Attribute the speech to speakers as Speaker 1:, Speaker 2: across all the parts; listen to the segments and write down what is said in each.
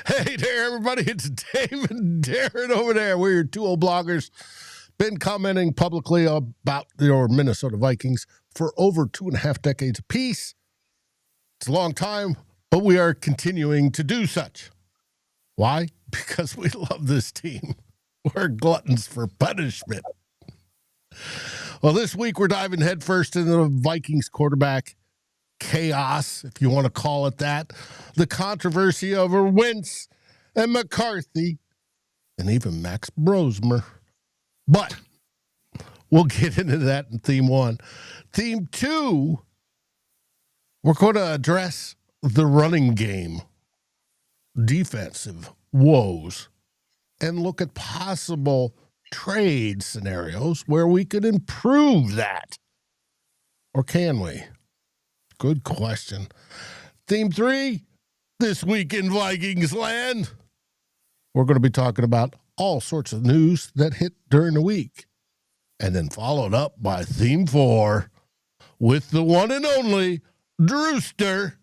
Speaker 1: Hey there, everybody. It's Dave and Darren over there. We're your two old bloggers. Been commenting publicly about your Minnesota Vikings for over 2.5 decades apiece. It's a long time, but we are continuing to do such. Why? Because we love this team. We're gluttons for punishment. Well, this week we're diving headfirst into the Vikings quarterback chaos, if you want to call it that. The controversy over Wentz and McCarthy and even Max Brosmer. But we'll get into that in theme one. Theme two, we're going to address the running game, defensive woes, and look at possible trade scenarios where we could improve that. Or can we? Good question. Theme three, this week in Vikings land, we're going to be talking about all sorts of news that hit during the week. And then followed up by theme four with the one and only Drewster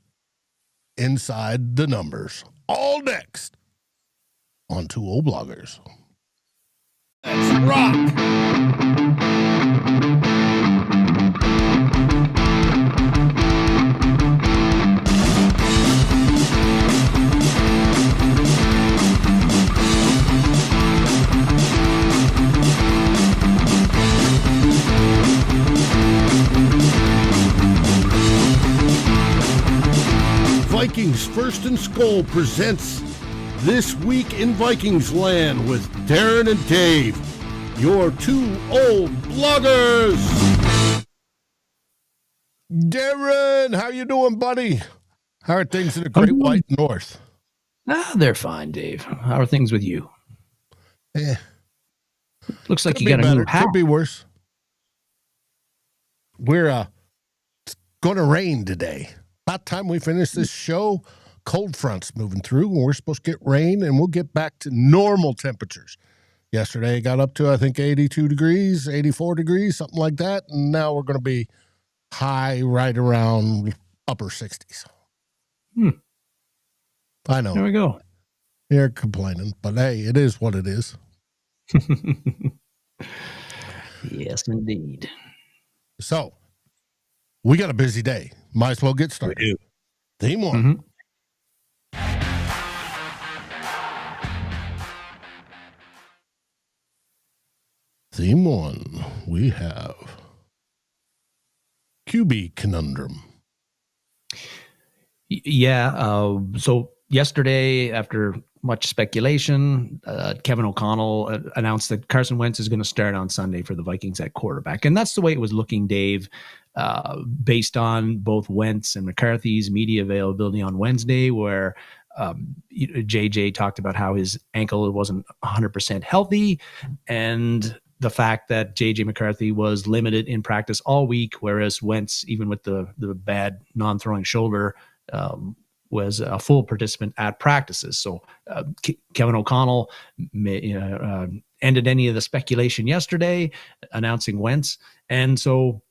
Speaker 1: inside the numbers. All next on Two Old Bloggers. Let's rock! Vikings First and SKOL presents This Week in Vikings Land with Darren and Dave, your two old bloggers. Darren, how you doing, buddy? How are things in the Great White North?
Speaker 2: They're fine, Dave. How are things with you? Looks like
Speaker 1: Could
Speaker 2: you
Speaker 1: be
Speaker 2: got a
Speaker 1: better.
Speaker 2: new house.
Speaker 1: Could be worse. We're it's going to rain today. About time we finish this show, cold front's moving through, and we're supposed to get rain, and we'll get back to normal temperatures. Yesterday, it got up to, I think, 82 degrees, 84 degrees, something like that, and now we're going to be high right around upper 60s. I know.
Speaker 2: There we go.
Speaker 1: You're complaining, but hey, it is what it is.
Speaker 2: Yes, indeed.
Speaker 1: So, we got a busy day. Might as well get started.
Speaker 2: We do.
Speaker 1: Theme one. Theme one, we have QB Conundrum.
Speaker 2: Yeah. So yesterday, after much speculation, Kevin O'Connell announced that Carson Wentz is going to start on Sunday for the Vikings at quarterback. And that's the way it was looking, Dave, based on both Wentz and McCarthy's media availability on Wednesday, where JJ talked about how his ankle wasn't 100% healthy, and the fact that JJ McCarthy was limited in practice all week, whereas Wentz, even with the bad non-throwing shoulder, was a full participant at practices. So Kevin O'Connell ended any of the speculation yesterday, announcing Wentz. And so,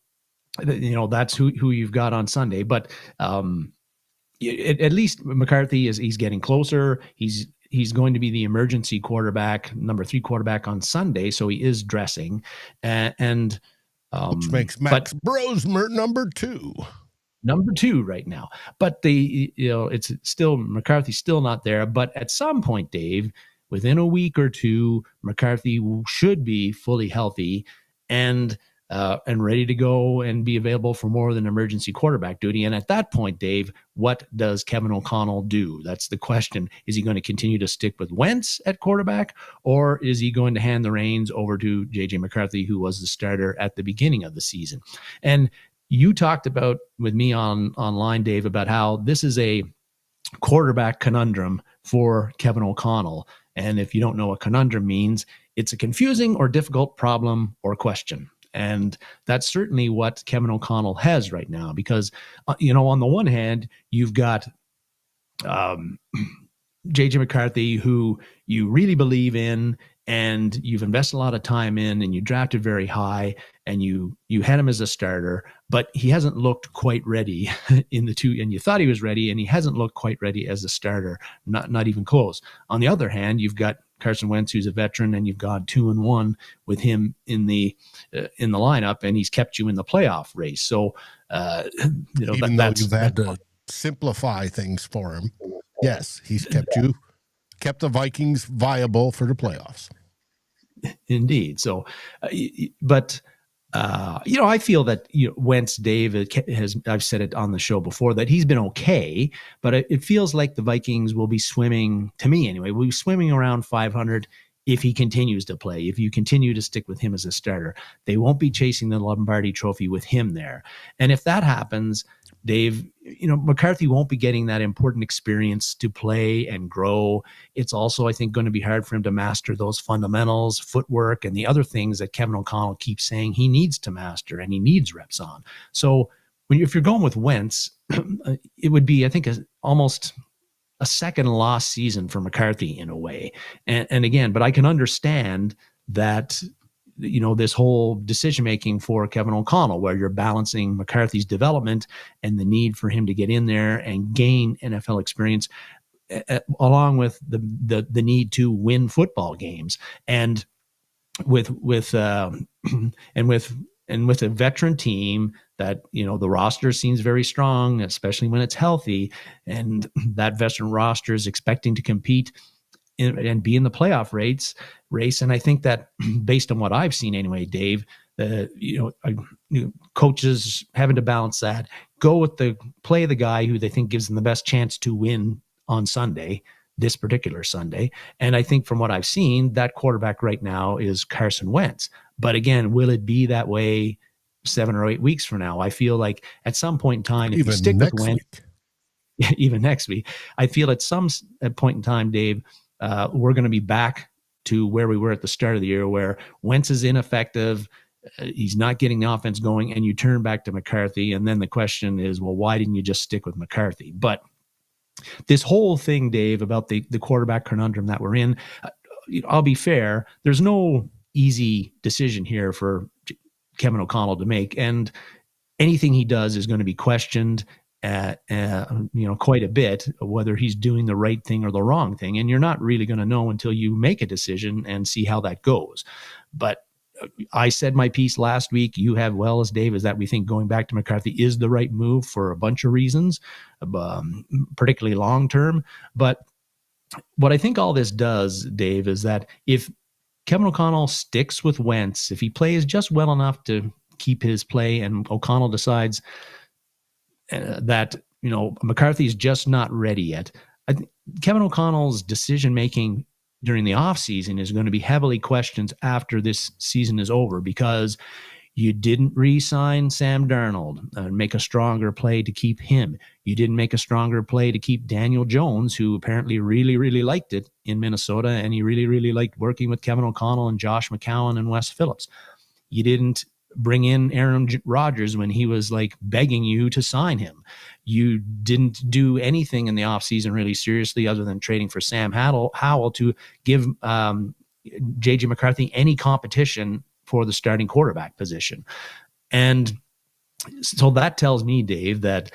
Speaker 2: that's who you've got on Sunday. But at least McCarthy he's getting closer. He's going to be the emergency quarterback, number 3 quarterback on Sunday. So he is dressing, and
Speaker 1: which makes Max Brosmer number 2.
Speaker 2: Number 2 right now. But it's still McCarthy's still not there. But at some point, Dave, within a week or two, McCarthy should be fully healthy and ready to go and be available for more than emergency quarterback duty. And at that point, Dave, what does Kevin O'Connell do? That's the question. Is he going to continue to stick with Wentz at quarterback, or is he going to hand the reins over to JJ McCarthy, who was the starter at the beginning of the season? And you talked about with me online, Dave, about how this is a quarterback conundrum for Kevin O'Connell. And if you don't know what conundrum means, it's a confusing or difficult problem or question. And that's certainly what Kevin O'Connell has right now, because, on the one hand, you've got JJ McCarthy, who you really believe in and you've invested a lot of time in, and you drafted very high, and you had him as a starter, but he hasn't looked quite ready in the two, and you thought he was ready, and he hasn't looked quite ready as a starter, not even close. On the other hand, you've got Carson Wentz, who's a veteran, and you've gone 2-1 with him in the lineup, and he's kept you in the playoff race. So,
Speaker 1: even though you've had to simplify things for him, yes, he's kept the Vikings viable for the playoffs.
Speaker 2: Indeed. So, I feel that Wentz, Dave, I've said it on the show before, that he's been okay, but it feels like the Vikings will be swimming, to me anyway, will be swimming around 500 if he continues to play, if you continue to stick with him as a starter. They won't be chasing the Lombardi Trophy with him there. And if that happens, Dave, McCarthy won't be getting that important experience to play and grow. It's also, I think, going to be hard for him to master those fundamentals, footwork, and the other things that Kevin O'Connell keeps saying he needs to master and he needs reps on. So if you're going with Wentz, it would be, I think, almost a second lost season for McCarthy in a way. And again, but I can understand that this whole decision-making for Kevin O'Connell, where you're balancing McCarthy's development and the need for him to get in there and gain NFL experience, along with the need to win football games. And with a veteran team that, the roster seems very strong, especially when it's healthy, and that veteran roster is expecting to compete and be in the playoff race. And I think that based on what I've seen anyway, Dave, coaches having to balance that, go with play the guy who they think gives them the best chance to win on Sunday, this particular Sunday. And I think from what I've seen, that quarterback right now is Carson Wentz. But again, will it be that way 7 or 8 weeks from now? I feel like at some point in time, if you stick with Wentz, even next week, I feel at some point in time, Dave, we're going to be back to where we were at the start of the year, where Wentz is ineffective. He's not getting the offense going, and you turn back to McCarthy. And then the question is, well, why didn't you just stick with McCarthy? But this whole thing, Dave, about the quarterback conundrum that we're in, I'll be fair. There's no easy decision here for Kevin O'Connell to make. And anything he does is going to be questioned quite a bit, whether he's doing the right thing or the wrong thing. And you're not really going to know until you make a decision and see how that goes. But I said my piece last week. You have well as Dave, is that we think going back to McCarthy is the right move for a bunch of reasons, particularly long-term. But what I think all this does, Dave, is that if Kevin O'Connell sticks with Wentz, if he plays just well enough to keep his play, and O'Connell decides that McCarthy's just not ready yet, I think Kevin O'Connell's decision-making during the offseason is going to be heavily questioned after this season is over, because you didn't re-sign Sam Darnold and make a stronger play to keep him. You didn't make a stronger play to keep Daniel Jones, who apparently really, really liked it in Minnesota, and he really, really liked working with Kevin O'Connell and Josh McCown and Wes Phillips. You didn't bring in Aaron Rodgers when he was like begging you to sign him. You didn't do anything in the offseason really seriously other than trading for Sam Howell to give J.J. McCarthy any competition for the starting quarterback position. And so that tells me, Dave, that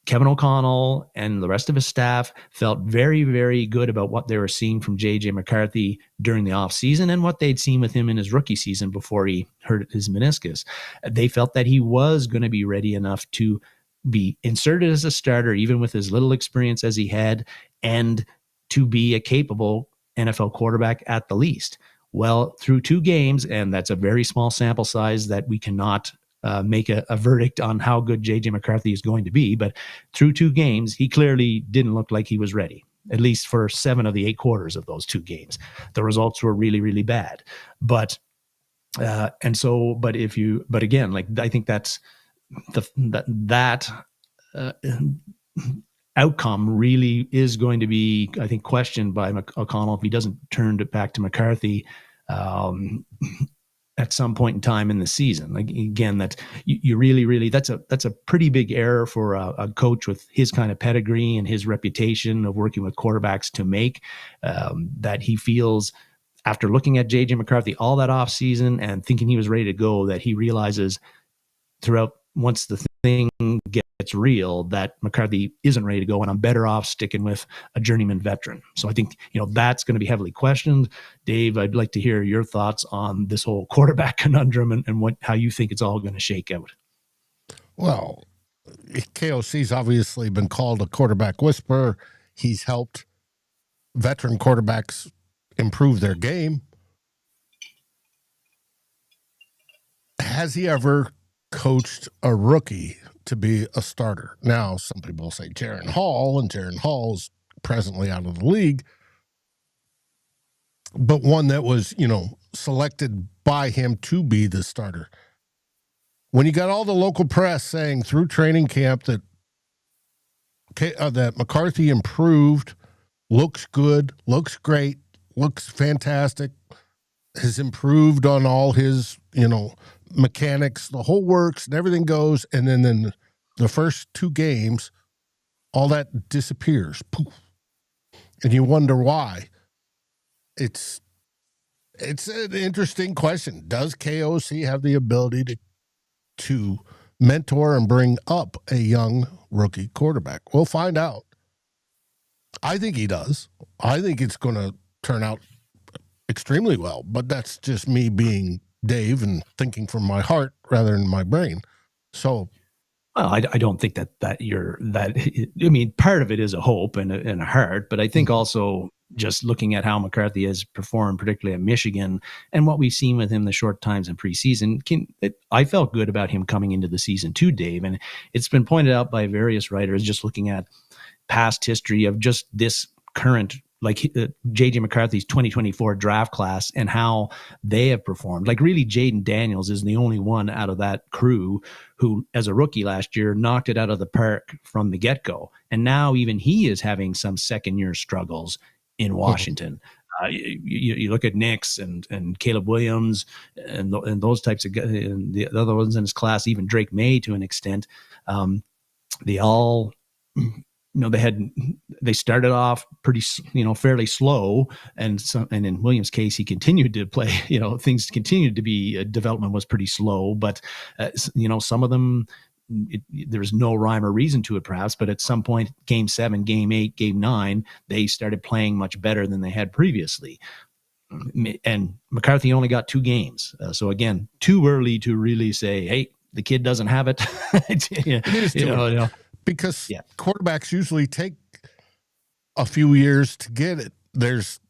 Speaker 2: Kevin O'Connell and the rest of his staff felt very, very good about what they were seeing from J.J. McCarthy during the offseason and what they'd seen with him in his rookie season before he hurt his meniscus. They felt that he was going to be ready enough to be inserted as a starter, even with as little experience as he had, and to be a capable NFL quarterback at the least. Well, through 2 games, and that's a very small sample size that we cannot make a verdict on how good J.J. McCarthy is going to be, but through 2 games, he clearly didn't look like he was ready, at least for 7 of the 8 quarters of those 2 games. The results were really, really bad. But again, like, I think that's that outcome really is going to be, I think, questioned by O'Connell if he doesn't turn it back to McCarthy at some point in time in the season. Like, again, that you really, that's a pretty big error for a coach with his kind of pedigree and his reputation of working with quarterbacks to make, that he feels after looking at JJ McCarthy all that offseason and thinking he was ready to go, that he realizes throughout, once the thing gets real, that McCarthy isn't ready to go, and I'm better off sticking with a journeyman veteran. So I think, that's going to be heavily questioned. Dave, I'd like to hear your thoughts on this whole quarterback conundrum and how you think it's all going to shake out.
Speaker 1: Well, KOC's obviously been called a quarterback whisperer. He's helped veteran quarterbacks improve their game. Has he ever coached a rookie to be a starter? Now, some people say Jaron Hall, and Jaron Hall's presently out of the league, but one that was, selected by him to be the starter. When you got all the local press saying through training camp that McCarthy improved, looks good, looks great, looks fantastic, has improved on all his, mechanics, the whole works, and everything goes, and then in the first 2 games, all that disappears. Poof. And you wonder why. It's an interesting question. Does KOC have the ability to mentor and bring up a young rookie quarterback? We'll find out. I think he does. I think it's going to turn out extremely well, but that's just me being Dave and thinking from my heart rather than my brain. So,
Speaker 2: well, I don't think that part of it is a hope and a heart, but I think also just looking at how McCarthy has performed, particularly at Michigan, and what we've seen with him the short times in preseason, I felt good about him coming into the season too, Dave. And it's been pointed out by various writers, just looking at past history of just this current, like JJ McCarthy's 2024 draft class and how they have performed. Like, really, Jaden Daniels is the only one out of that crew who, as a rookie last year, knocked it out of the park from the get-go. And now even he is having some second-year struggles in Washington. You look at Nix and Caleb Williams and those types of guys, and the other ones in his class, even Drake May to an extent. They all... they started off pretty, fairly slow, and in Williams' case, he continued to play. Things continued to be, development was pretty slow, but some of them, there's no rhyme or reason to it, perhaps. But at some point, Game 7, Game 8, Game 9, they started playing much better than they had previously. And McCarthy only got 2 games, so again, too early to really say, "Hey, the kid doesn't have it."
Speaker 1: It is too early. Because quarterbacks usually take a few years to get it. There's,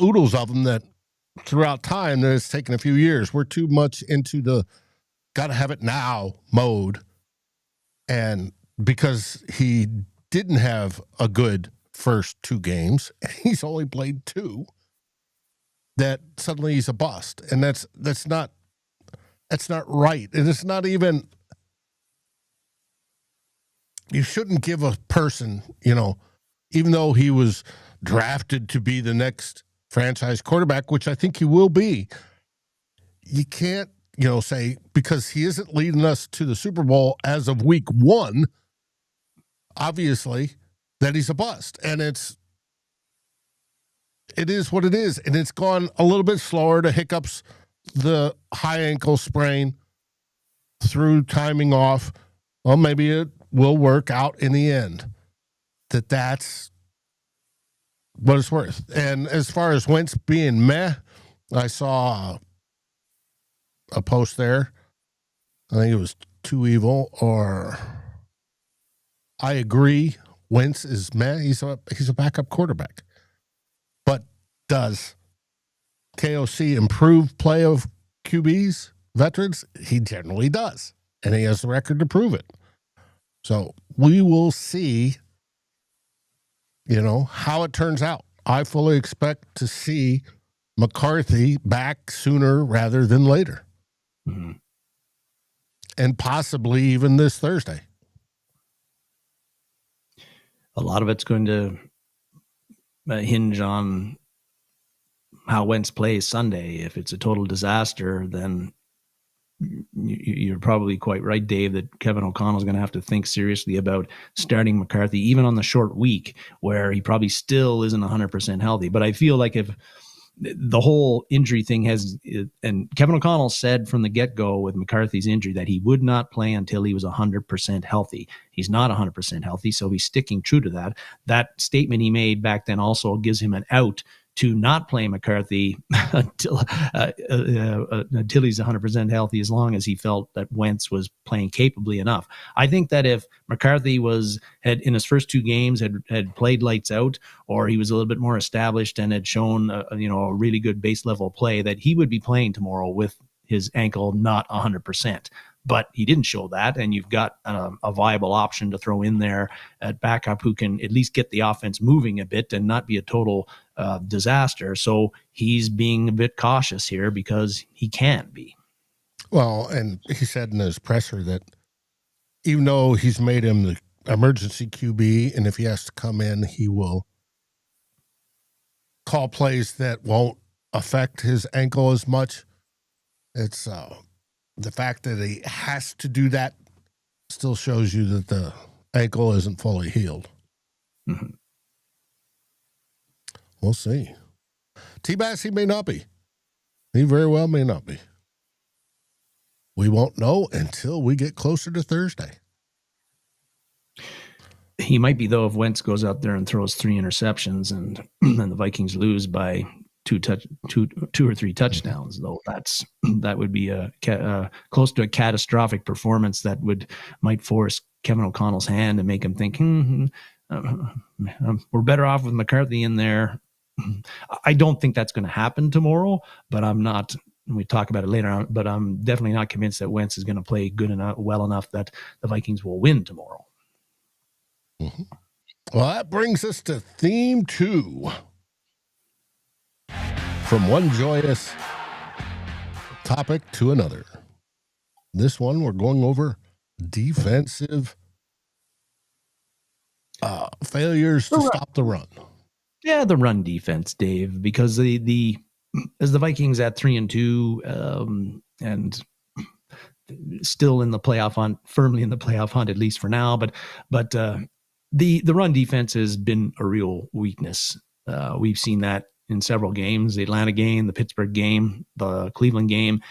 Speaker 1: oodles of them that throughout time that it's taken a few years. We're too much into the got to have it now mode. And because he didn't have a good first 2 games, he's only played 2, that suddenly he's a bust. And that's not right. And it's not even... You shouldn't give a person, even though he was drafted to be the next franchise quarterback, which I think he will be, you can't, say because he isn't leading us to the Super Bowl as of week 1, obviously, that he's a bust. And it is what it is. And it's gone a little bit slower to hiccups, the high ankle sprain through timing off. Well, maybe it will work out in the end. That's what it's worth. And as far as Wentz being meh, I saw a post there. I think it was Too Evil, or I agree. Wentz is meh. He's a backup quarterback. But does KOC improve play of QBs, veterans? He generally does. And he has the record to prove it. So we will see, how it turns out. I fully expect to see McCarthy back sooner rather than later. Mm-hmm. And possibly even this Thursday.
Speaker 2: A lot of it's going to hinge on how Wentz plays Sunday. If it's a total disaster, then you're probably quite right, Dave, that Kevin O'Connell is going to have to think seriously about starting McCarthy, even on the short week where he probably still isn't 100% healthy. But I feel like if the whole injury thing has, and Kevin O'Connell said from the get-go with McCarthy's injury that he would not play until he was 100% healthy. He's not 100% healthy, so he's sticking true to that. That statement he made back then also gives him an out to not play McCarthy until he's 100% healthy, as long as he felt that Wentz was playing capably enough. I think that if McCarthy had in his first 2 games had played lights out, or he was a little bit more established and had shown a really good base level play, that he would be playing tomorrow with his ankle not 100%. But he didn't show that, and you've got a viable option to throw in there at backup who can at least get the offense moving a bit and not be a total disaster. So he's being a bit cautious here because he can be.
Speaker 1: Well, and he said in his presser that even though he's made him the emergency QB, and if he has to come in, he will call plays that won't affect his ankle as much. It's the fact that he has to do that still shows you that the ankle isn't fully healed.
Speaker 2: Mm-hmm.
Speaker 1: We'll see. T-Bass, he may not be. He very well may not be. We won't know until we get closer to Thursday.
Speaker 2: He might be, though, if Wentz goes out there and throws 3 interceptions and the Vikings lose by two or three touchdowns, though that would be close to a catastrophic performance that might force Kevin O'Connell's hand and make him think, we're better off with McCarthy in there. I don't think that's going to happen tomorrow, but I'm not. We talk about it later on, but I'm definitely not convinced that Wentz is going to play well enough that the Vikings will win tomorrow.
Speaker 1: Mm-hmm. Well, that brings us to theme 2. From one joyous topic to another. This one, we're going over defensive failures to stop the run.
Speaker 2: Yeah, the run defense, Dave, because as the Vikings at 3-2 and still in the playoff hunt, firmly in the playoff hunt, at least for now, but the run defense has been a real weakness. We've seen that in several games, the Atlanta game, the Pittsburgh game, the Cleveland game,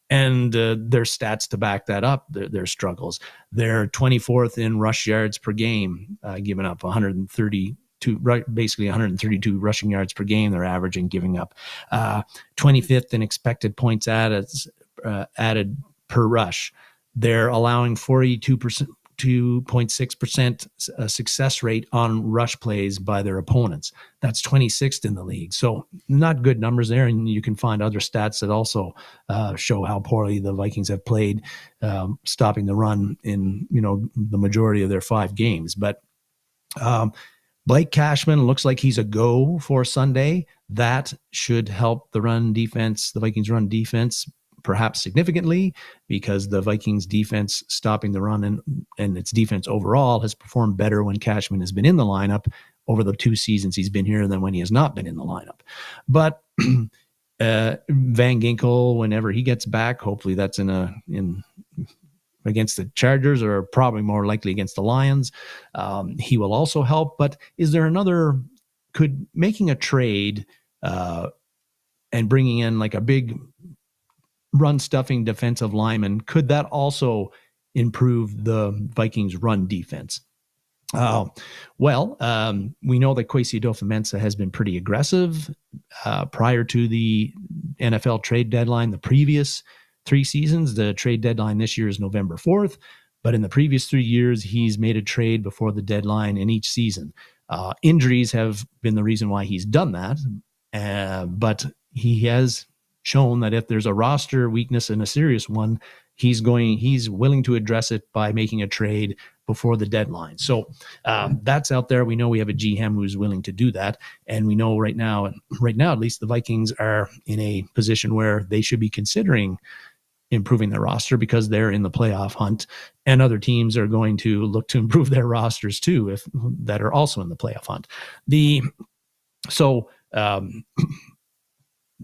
Speaker 2: and their stats to back that up, their struggles. They're 24th in rush yards per game, giving up 132 rushing yards per game. They're averaging, giving up 25th in expected points added per rush. They're allowing 2.6% success rate on rush plays by their opponents. That's 26th in the league. So not good numbers there. And you can find other stats that also show how poorly the Vikings have played stopping the run in, the majority of their 5 games. But Blake Cashman looks like he's a go for Sunday. That should help the Vikings run defense, perhaps significantly, because the Vikings defense stopping the run and its defense overall has performed better when Cashman has been in the lineup over the 2 seasons he's been here than when he has not been in the lineup. But Van Ginkel, whenever he gets back, hopefully that's in against the Chargers, or probably more likely against the Lions, he will also help. But is there could making a trade and bringing in like a big run stuffing defensive lineman, could that also improve the Vikings run defense? We know that Kwesi Adofo-Mensah has been pretty aggressive prior to the NFL trade deadline. The previous 3 seasons, the trade deadline this year is November 4th, but in the previous 3 years, he's made a trade before the deadline in each season. Injuries have been the reason why he's done that, but he has shown that if there's a roster weakness and a serious one, he's willing to address it by making a trade before the deadline. So that's out there. We know we have a GM who's willing to do that. And we know right now, at least the Vikings are in a position where they should be considering improving their roster because they're in the playoff hunt, and other teams are going to look to improve their rosters too, that are also in the playoff hunt.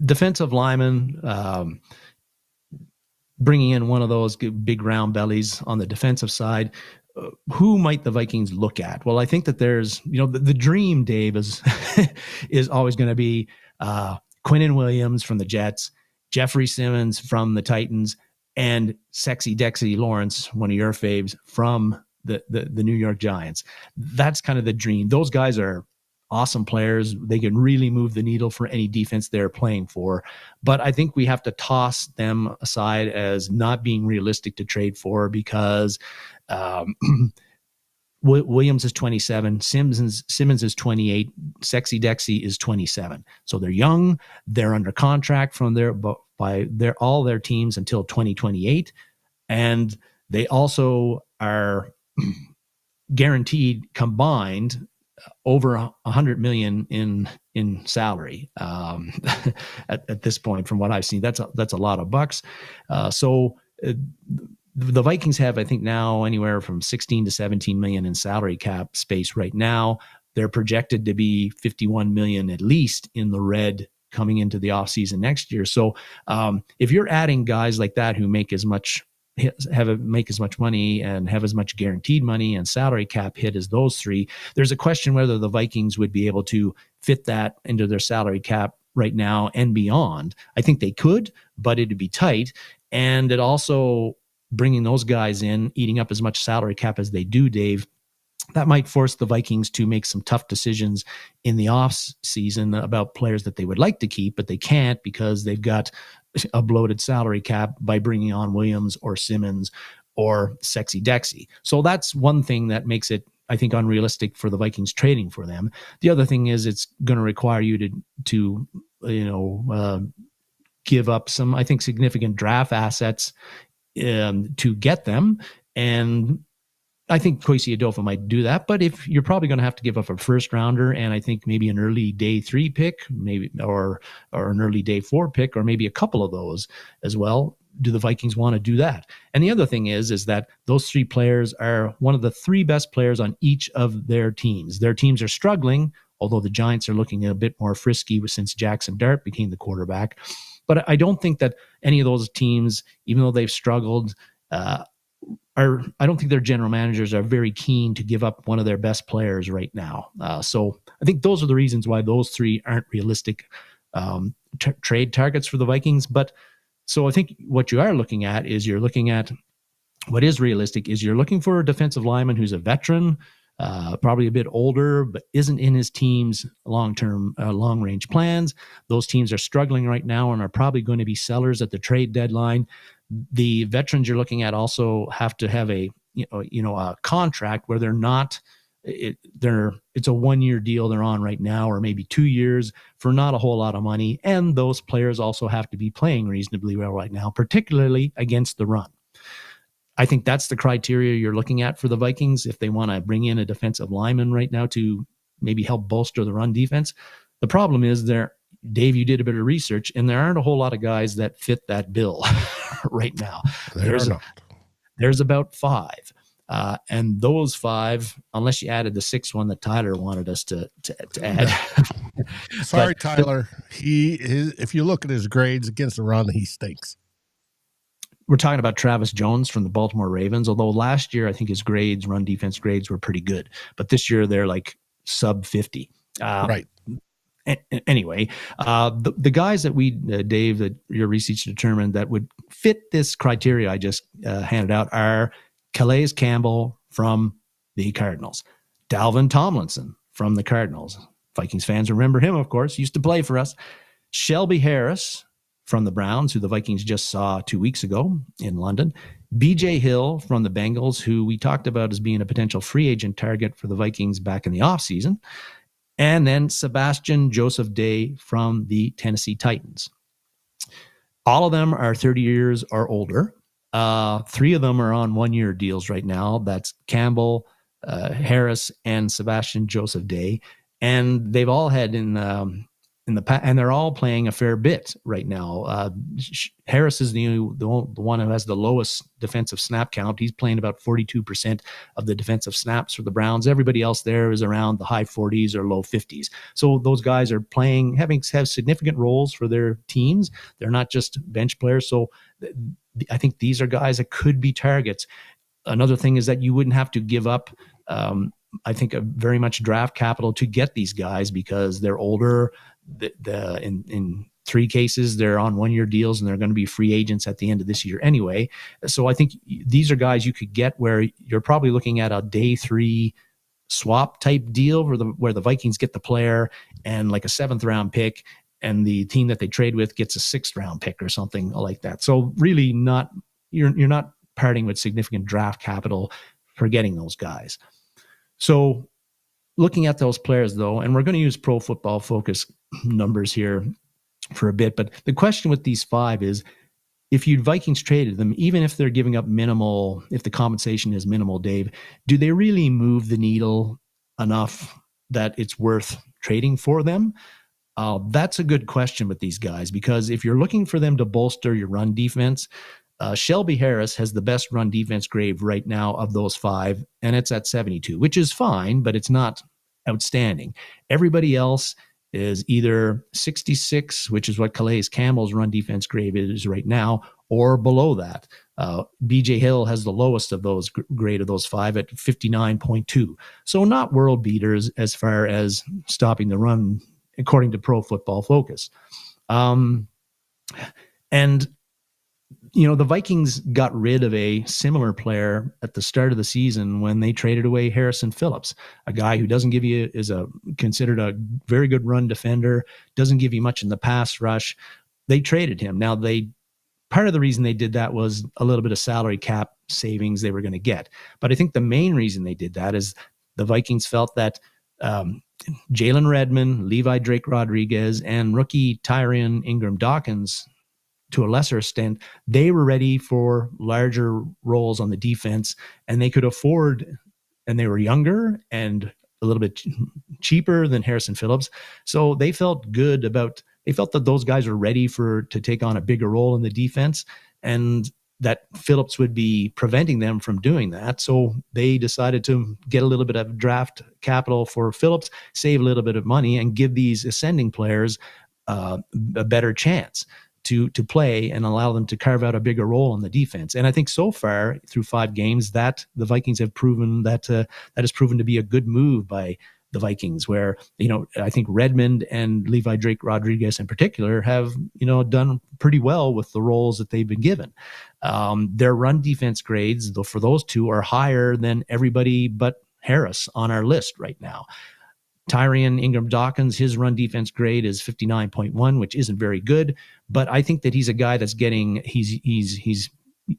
Speaker 2: Defensive lineman, bringing in one of those big round bellies on the defensive side, who might the Vikings look at? Well, I think that there's, the dream, Dave, is always going to be Quinnen Williams from the Jets, Jeffrey Simmons from the Titans, and Sexy Dexy Lawrence, one of your faves, from the New York Giants. That's kind of the dream. Those guys are awesome players. They can really move the needle for any defense they're playing for. But I think we have to toss them aside as not being realistic to trade for, because Williams is 27, Simmons is 28, Sexy Dexy is 27. So they're young. They're under contract from all their teams until 2028, and they also are guaranteed combined over $100 million in salary at this point. From what I've seen, that's a lot of bucks. The Vikings have, I think, now anywhere from 16 to 17 million in salary cap space right now. They're projected to be 51 million at least in the red coming into the offseason next year. So if you're adding guys like that who make as much money and have as much guaranteed money and salary cap hit as those three, there's a question whether the Vikings would be able to fit that into their salary cap right now and beyond. I think they could, but it'd be tight. And it also, bringing those guys in, eating up as much salary cap as they do, Dave, that might force the Vikings to make some tough decisions in the off season about players that they would like to keep, but they can't because they've got a bloated salary cap by bringing on Williams or Simmons or Sexy Dexy. So that's one thing that makes it, I think, unrealistic for the Vikings trading for them. The other thing is it's going to require you to give up some, I think, significant draft assets to get them. And I think Kwesi Adolfo might do that, but if you're probably going to have to give up a first rounder and I think maybe an early day 3 pick, maybe, or an early day 4 pick, or maybe a couple of those as well. Do the Vikings want to do that? And the other thing is that those 3 players are one of the 3 best players on each of their teams. Their teams are struggling, although the Giants are looking a bit more frisky since Jackson Dart became the quarterback. But I don't think that any of those teams, even though they've struggled, I don't think their general managers are very keen to give up one of their best players right now. So I think those are the reasons why those 3 aren't realistic trade targets for the Vikings. But so I think what you are looking at is you're looking for a defensive lineman who's a veteran, probably a bit older, but isn't in his team's long-term, long-range plans. Those teams are struggling right now and are probably going to be sellers at the trade deadline. The veterans you're looking at also have to have a contract where they're not. It's a 1-year deal they're on right now, or maybe 2 years for not a whole lot of money. And those players also have to be playing reasonably well right now, particularly against the run. I think that's the criteria you're looking at for the Vikings if they want to bring in a defensive lineman right now to maybe help bolster the run defense. The problem is Dave, you did a bit of research, and there aren't a whole lot of guys that fit that bill right now. There's about 5. And those 5, unless you added the 6th one that Tyler wanted us to add.
Speaker 1: Sorry, Tyler. If you look at his grades against the run, he stinks.
Speaker 2: We're talking about Travis Jones from the Baltimore Ravens, although last year I think his run defense grades were pretty good. But this year they're like sub 50.
Speaker 1: Right.
Speaker 2: Anyway, the guys that Dave, that your research determined that would fit this criteria I just handed out are Calais Campbell from the Cardinals, Dalvin Tomlinson from the Cardinals. Vikings fans remember him, of course, used to play for us. Shelby Harris from the Browns, who the Vikings just saw 2 weeks ago in London. BJ Hill from the Bengals, who we talked about as being a potential free agent target for the Vikings back in the offseason. And then Sebastian Joseph Day from the Tennessee Titans. All of them are 30 years or older. 3 of them are on 1-year deals right now. That's Campbell, Harris, and Sebastian Joseph Day. And they've all had in the past, and they're all playing a fair bit right now. Harris is the one who has the lowest defensive snap count. He's playing about 42% of the defensive snaps for the Browns. Everybody else there is around the high 40s or low 50s. So those guys are playing, have significant roles for their teams. They're not just bench players. So I think these are guys that could be targets. Another thing is that you wouldn't have to give up, I think, a very much draft capital to get these guys because they're older. In three cases, they're on 1-year deals and they're going to be free agents at the end of this year anyway. So I think these are guys you could get where you're probably looking at a day 3 swap type deal where the Vikings get the player and like a 7th round pick, and the team that they trade with gets a 6th round pick or something like that. So really you're not parting with significant draft capital for getting those guys. So looking at those players though, and we're going to use Pro Football Focus numbers here for a bit, but the question with these 5 is, if you Vikings traded them, even if they're giving up minimal, if the compensation is minimal, Dave, do they really move the needle enough that it's worth trading for them? That's a good question with these guys, because if you're looking for them to bolster your run defense, Shelby Harris has the best run defense grade right now of those 5, and it's at 72, which is fine, but it's not outstanding. Everybody else is either 66, which is what Calais Campbell's run defense grade is right now, or below that. BJ Hill has the lowest of those grade of those 5 at 59.2. So not world beaters as far as stopping the run, according to Pro Football Focus. And the Vikings got rid of a similar player at the start of the season when they traded away Harrison Phillips, a guy who doesn't give you, is considered a very good run defender, doesn't give you much in the pass rush. They traded him. Now part of the reason they did that was a little bit of salary cap savings they were going to get. But I think the main reason they did that is the Vikings felt that Jalen Redmond, Levi Drake Rodriguez, and rookie Tyrion Ingram Dawkins, to a lesser extent, they were ready for larger roles on the defense, and they could afford, and they were younger and a little bit cheaper than Harrison Phillips. So they felt that those guys were ready to take on a bigger role in the defense, and that Phillips would be preventing them from doing that. So they decided to get a little bit of draft capital for Phillips, save a little bit of money, and give these ascending players a better chance to play and allow them to carve out a bigger role in the defense. And I think so far through 5 games that the Vikings have proven that has proven to be a good move by the Vikings, where, I think Redmond and Levi Drake Rodriguez in particular have, done pretty well with the roles that they've been given. Their run defense grades, though, for those 2 are higher than everybody but Harris on our list right now. Tyrion Ingram Dawkins, his run defense grade is 59.1, which isn't very good, but I think that he's a guy that's he's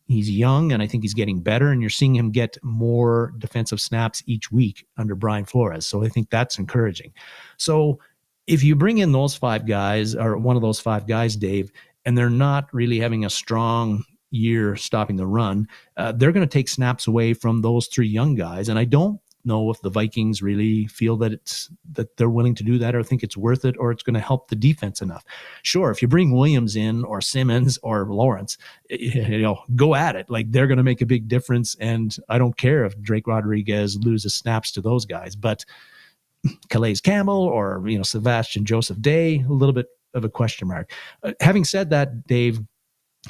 Speaker 2: young, and I think he's getting better, and you're seeing him get more defensive snaps each week under Brian Flores. So I think that's encouraging. So if you bring in those 5 guys, or one of those 5 guys, Dave, and they're not really having a strong year stopping the run, they're going to take snaps away from those 3 young guys. And I don't know if the Vikings really feel that they're willing to do that, or think it's worth it, or it's going to help the defense enough. Sure, if you bring Williams in, or Simmons, or Lawrence, go at it. Like, they're going to make a big difference, and I don't care if Drake Rodriguez loses snaps to those guys. But Calais Campbell or Sebastian Joseph Day, a little bit of a question mark. Having said that, Dave,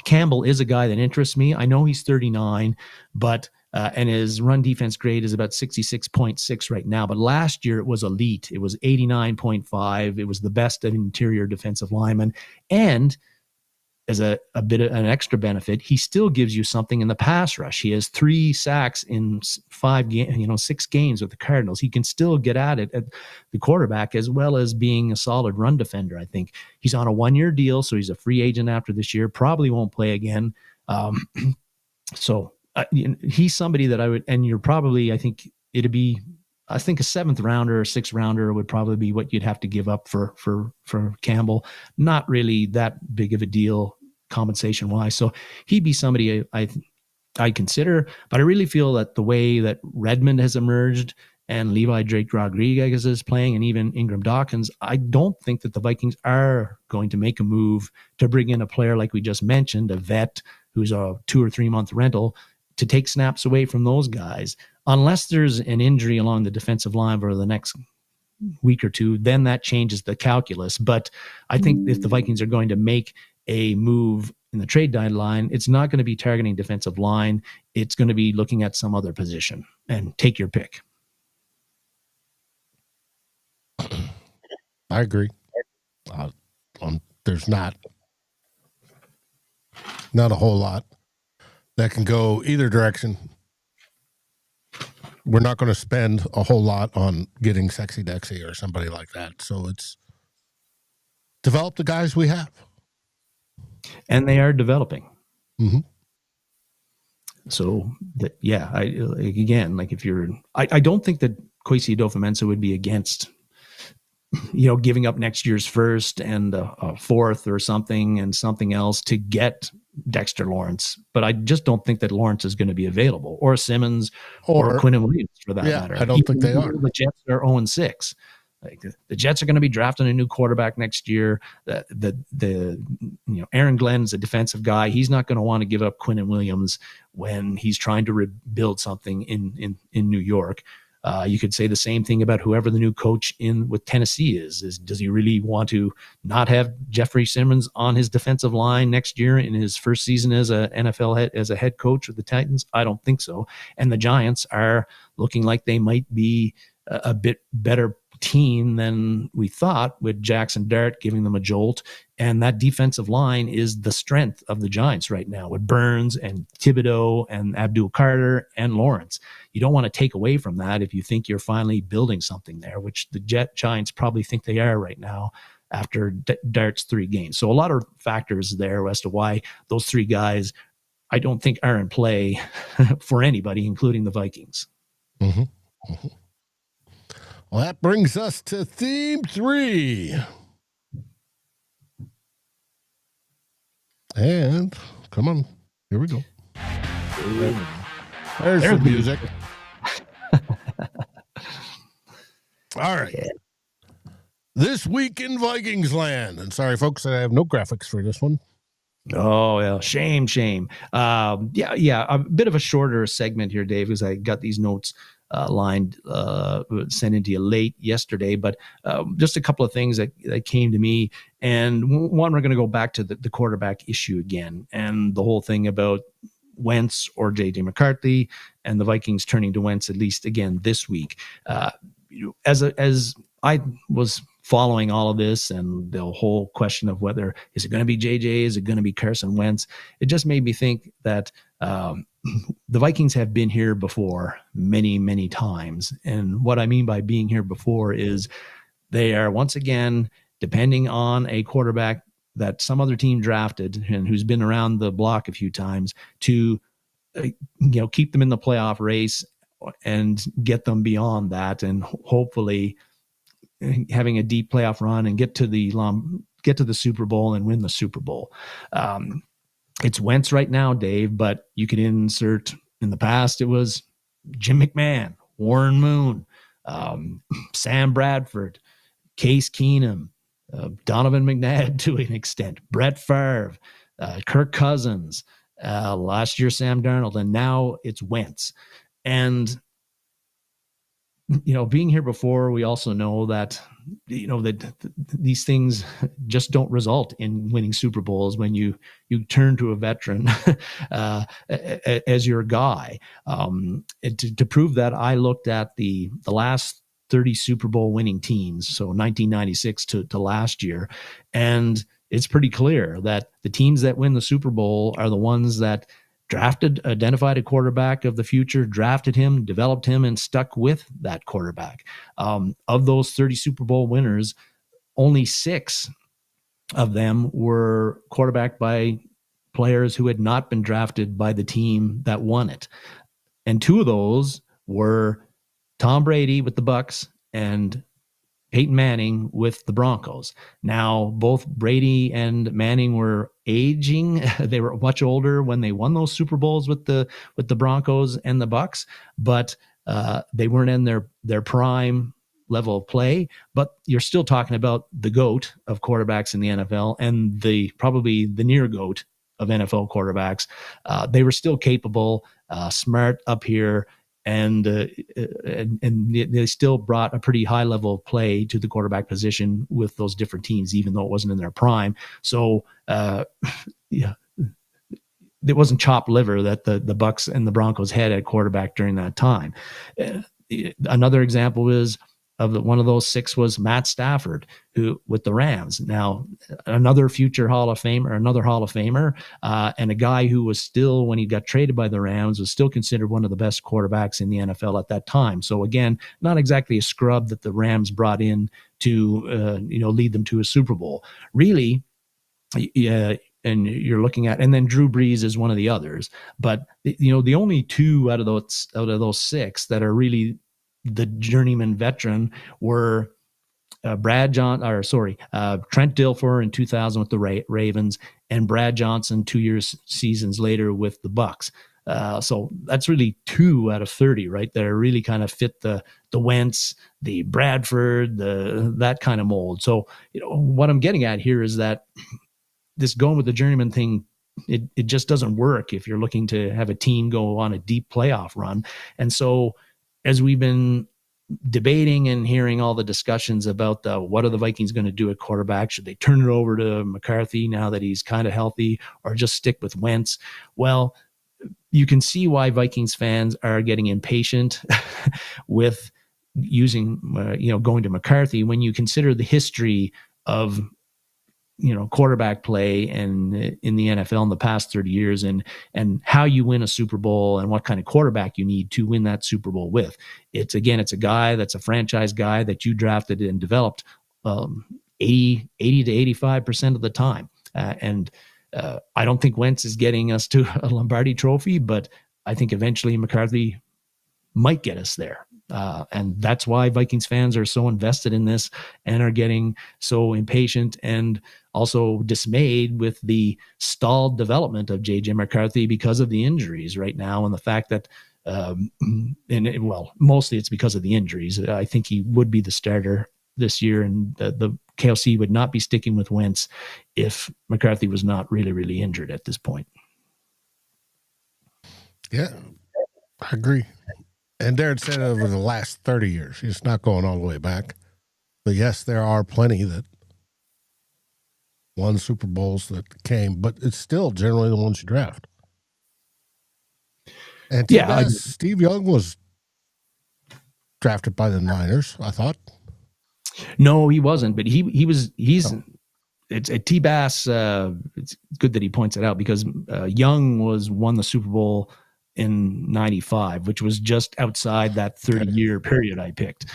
Speaker 2: Campbell is a guy that interests me. I know he's 39, but and his run defense grade is about 66.6 right now. But last year it was elite. It was 89.5. It was the best of interior defensive lineman. And as a bit of an extra benefit, he still gives you something in the pass rush. He has 3 sacks in 6 games with the Cardinals. He can still get at it at the quarterback, as well as being a solid run defender. I think he's on a 1-year deal, so he's a free agent after this year. Probably won't play again. So he's somebody that I would, and you're probably, I think a 7th rounder or 6th rounder would probably be what you'd have to give up for Campbell. Not really that big of a deal compensation wise. So he'd be somebody I consider, but I really feel that the way that Redmond has emerged and Levi Drake Rodriguez is playing, and even Ingram Dawkins, I don't think that the Vikings are going to make a move to bring in a player like we just mentioned, a vet who's a 2 or 3 month rental, to take snaps away from those guys, unless there's an injury along the defensive line for the next week or 2, then that changes the calculus. But I think if the Vikings are going to make a move in the trade deadline, it's not going to be targeting defensive line. It's going to be looking at some other position, and take your pick.
Speaker 1: I agree. there's not a whole lot that can go either direction. We're not going to spend a whole lot on getting Sexy Dexy or somebody like that. So it's develop the guys we have. And
Speaker 2: they are developing.
Speaker 1: Mm-hmm.
Speaker 2: So, if you're, I don't think that Kwesi Adofo-Mensah would be against, giving up next year's first and a fourth or something and something else to get Dexter Lawrence, but I just don't think that Lawrence is going to be available, or Simmons, or Quinnen Williams for that matter.
Speaker 1: I don't think they are.
Speaker 2: The Jets are 0-6. Like the Jets are going to be drafting a new quarterback next year. Aaron Glenn's a defensive guy. He's not going to want to give up Quinnen Williams when he's trying to rebuild something in New York. You could say the same thing about whoever the new coach with Tennessee is. Does he really want to not have Jeffrey Simmons on his defensive line next year in his first season as a NFL as a head coach of the Titans? I don't think so. And the Giants are looking like they might be a bit better team than we thought, with Jackson Dart giving them a jolt. And that defensive line is the strength of the Giants right now, with Burns and Thibodeau and Abdul Carter and Lawrence. You don't want to take away from that if you think you're finally building something there, which the Giants probably think they are right now after Dart's 3 games. So a lot of factors there as to why those 3 guys, I don't think, are in play for anybody, including the Vikings.
Speaker 1: Mm-hmm. Mm-hmm. Well, that brings us to theme 3. And come on, here we go. There's the music. All right. Yeah. This week in Vikings land. And sorry, folks, I have no graphics for this one.
Speaker 2: Oh, yeah. Shame. A bit of a shorter segment here, Dave, because I got these notes sent into you late yesterday, but just a couple of things that came to me. And one, we're going to go back to the quarterback issue again, and the whole thing about Wentz or J.J. McCarthy, and the Vikings turning to Wentz at least again this week. As I was following all of this and the whole question of whether is it going to be JJ, is it going to be Carson Wentz, it just made me think that the Vikings have been here before many, many times. And what I mean by being here before is they are once again depending on a quarterback that some other team drafted and who's been around the block a few times to keep them in the playoff race and get them beyond that, and hopefully having a deep playoff run and get to the Super Bowl and win the Super Bowl. It's Wentz right now, Dave, but you could insert, in the past, it was Jim McMahon, Warren Moon, Sam Bradford, Case Keenum, Donovan McNabb to an extent, Brett Favre, Kirk Cousins, last year Sam Darnold, and now it's Wentz. And being here before, we also know that that these things just don't result in winning Super Bowls when you turn to a veteran as your guy. To prove that, I looked at the last 30 Super Bowl winning teams, so 1996 to last year, and it's pretty clear that the teams that win the Super Bowl are the ones that identified a quarterback of the future, drafted him, developed him, and stuck with that quarterback. Of those 30 Super Bowl winners, only 6 of them were quarterbacked by players who had not been drafted by the team that won it. And 2 of those were Tom Brady with the Bucs and Peyton Manning with the Broncos. Now, both Brady and Manning were aging. They were much older when they won those Super Bowls with the Broncos and the Bucs, but they weren't in their prime level of play. But you're still talking about the GOAT of quarterbacks in the NFL and probably the near GOAT of NFL quarterbacks. They were still capable, smart up here, and they still brought a pretty high level of play to the quarterback position with those different teams, even though it wasn't in their prime. So, it wasn't chopped liver that the Bucs and the Broncos had at quarterback during that time. Another example is one of those 6 was Matt Stafford, who with the Rams. Now, another future Hall of Famer, and a guy who was still, when he got traded by the Rams, was still considered one of the best quarterbacks in the NFL at that time. So again, not exactly a scrub that the Rams brought in to lead them to a Super Bowl. Really, yeah. And you're looking at, and then Drew Brees is one of the others. But the only 2 out of those 6 that are really the journeyman veteran were Trent Dilfer in 2000 with the Ravens, and Brad Johnson 2 seasons later with the Bucks. So that's really 2 out of 30, right? That are really kind of fit the Wentz, the Bradford, that kind of mold. So what I'm getting at here is that this going with the journeyman thing, it just doesn't work if you're looking to have a team go on a deep playoff run. And so as we've been debating and hearing all the discussions about what are the Vikings going to do at quarterback, should they turn it over to McCarthy now that he's kind of healthy, or just stick with Wentz? Well, you can see why Vikings fans are getting impatient with using, going to McCarthy when you consider the history of quarterback play and in the NFL in the past 30 years and how you win a Super Bowl and what kind of quarterback you need to win that Super Bowl with. It's a guy that's a franchise guy that you drafted and developed 80 to 85% of the time. And I don't think Wentz is getting us to a Lombardi trophy, but I think eventually McCarthy might get us there. And that's why Vikings fans are so invested in this and are getting so impatient and also dismayed with the stalled development of J.J. McCarthy because of the injuries right now, and the fact that, mostly it's because of the injuries. I think he would be the starter this year, and the KLC would not be sticking with Wentz if McCarthy was not really, really injured at this point.
Speaker 1: Yeah, I agree. And Darren said over the last 30 years, he's not going all the way back. But yes, there are plenty that won Super Bowls that came, but it's still generally the ones you draft. And Steve Young was drafted by the Niners, I thought.
Speaker 2: No, he wasn't, but it's a T-Bass. It's good that he points it out, because Young won the Super Bowl in 95, which was just outside that 30-year period I picked.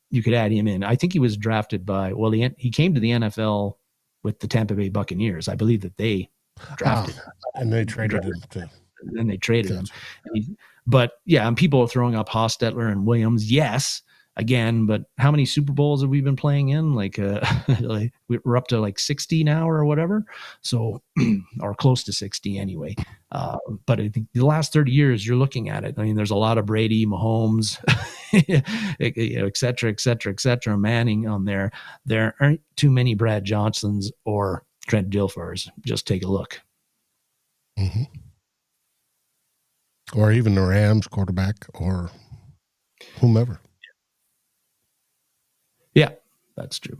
Speaker 2: You could add him in. I think he was drafted by, he came to the NFL with the Tampa Bay Buccaneers. I believe that they drafted him.
Speaker 1: And they traded him too.
Speaker 2: Then they traded him. But yeah, and people are throwing up Hostetler and Williams. Yes, again, but how many Super Bowls have we been playing in? Like we're up to like 60 now or whatever. So, or close to 60 anyway. But I think the last 30 years, you're looking at it. I mean, there's a lot of Brady, Mahomes, et cetera, Manning on there. There aren't too many Brad Johnsons or Trent Dilfers. Just take a look.
Speaker 1: Mm-hmm. Or even the Rams quarterback or whomever.
Speaker 2: Yeah, that's true.